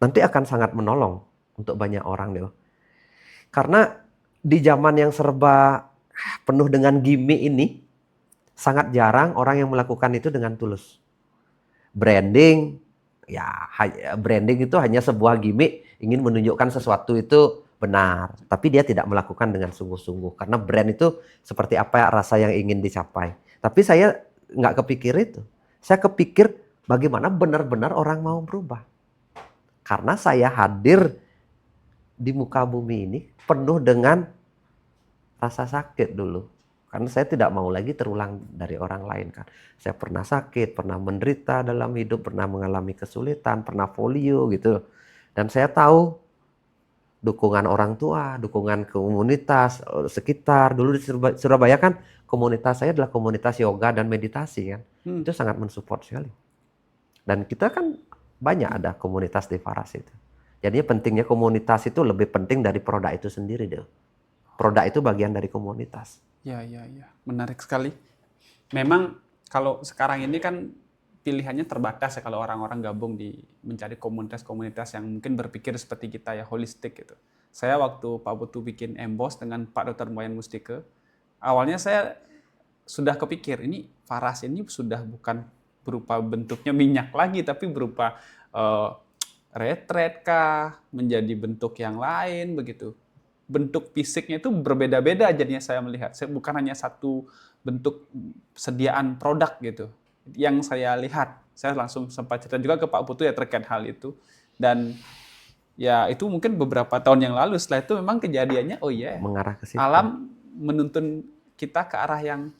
nanti akan sangat menolong untuk banyak orang deh. Karena di zaman yang serba penuh dengan gimmick ini, sangat jarang orang yang melakukan itu dengan tulus. Branding itu hanya sebuah gimmick, ingin menunjukkan sesuatu itu benar. Tapi dia tidak melakukan dengan sungguh-sungguh. Karena brand itu seperti apa rasa yang ingin dicapai. Tapi saya nggak kepikir itu. Saya kepikir bagaimana benar-benar orang mau berubah. Karena saya hadir di muka bumi ini penuh dengan rasa sakit dulu. Karena saya tidak mau lagi terulang dari orang lain kan. Saya pernah sakit, pernah menderita dalam hidup, pernah mengalami kesulitan, pernah polio gitu. Dan saya tahu dukungan orang tua, dukungan komunitas sekitar. Dulu di Surabaya kan komunitas saya adalah komunitas yoga dan meditasi kan. Itu sangat mensupport sekali. Dan kita kan banyak ada komunitas di Faras itu. Jadinya pentingnya komunitas itu lebih penting dari produk itu sendiri deh. Produk itu bagian dari komunitas. Ya. Menarik sekali. Memang kalau sekarang ini kan pilihannya terbatas ya kalau orang-orang gabung mencari komunitas-komunitas yang mungkin berpikir seperti kita ya, holistik gitu. Saya waktu Pak Putu bikin Embos dengan Pak Dr. Boyan Mustike, awalnya saya sudah kepikir ini Faras ini sudah bukan berupa bentuknya minyak lagi, tapi berupa retret kah, menjadi bentuk yang lain begitu. Bentuk fisiknya itu berbeda-beda jadinya saya melihat. Bukan hanya satu bentuk sediaan produk gitu. Yang saya lihat, saya langsung sempat cerita juga ke Pak Putu ya terkait hal itu. Dan ya itu mungkin beberapa tahun yang lalu, setelah itu memang kejadiannya, mengarah ke situ. Alam menuntun kita ke arah yang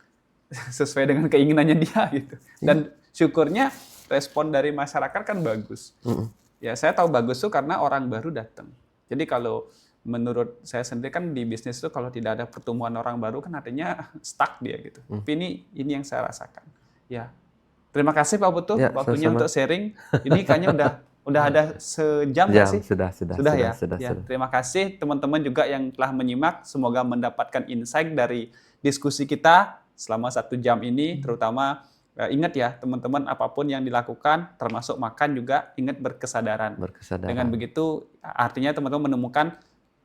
sesuai dengan keinginannya dia gitu. Dan syukurnya respon dari masyarakat kan bagus. Ya saya tahu bagus tuh karena orang baru datang. Jadi kalau menurut saya sendiri kan di bisnis itu kalau tidak ada pertumbuhan orang baru kan artinya stuck dia gitu. Tapi ini yang saya rasakan. Ya. Terima kasih Pak Putu waktunya untuk sharing. Ini kayaknya udah ada sejam nggak sih? Sudah ya. Terima kasih teman-teman juga yang telah menyimak. Semoga mendapatkan insight dari diskusi kita selama 1 jam ini. Terutama ingat ya teman-teman, apapun yang dilakukan termasuk makan juga ingat berkesadaran. Dengan begitu artinya teman-teman menemukan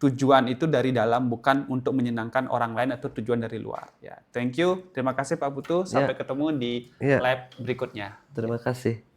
tujuan itu dari dalam, bukan untuk menyenangkan orang lain atau tujuan dari luar. Ya, thank you. Terima kasih Pak Putu. Sampai ketemu di live berikutnya. Terima kasih.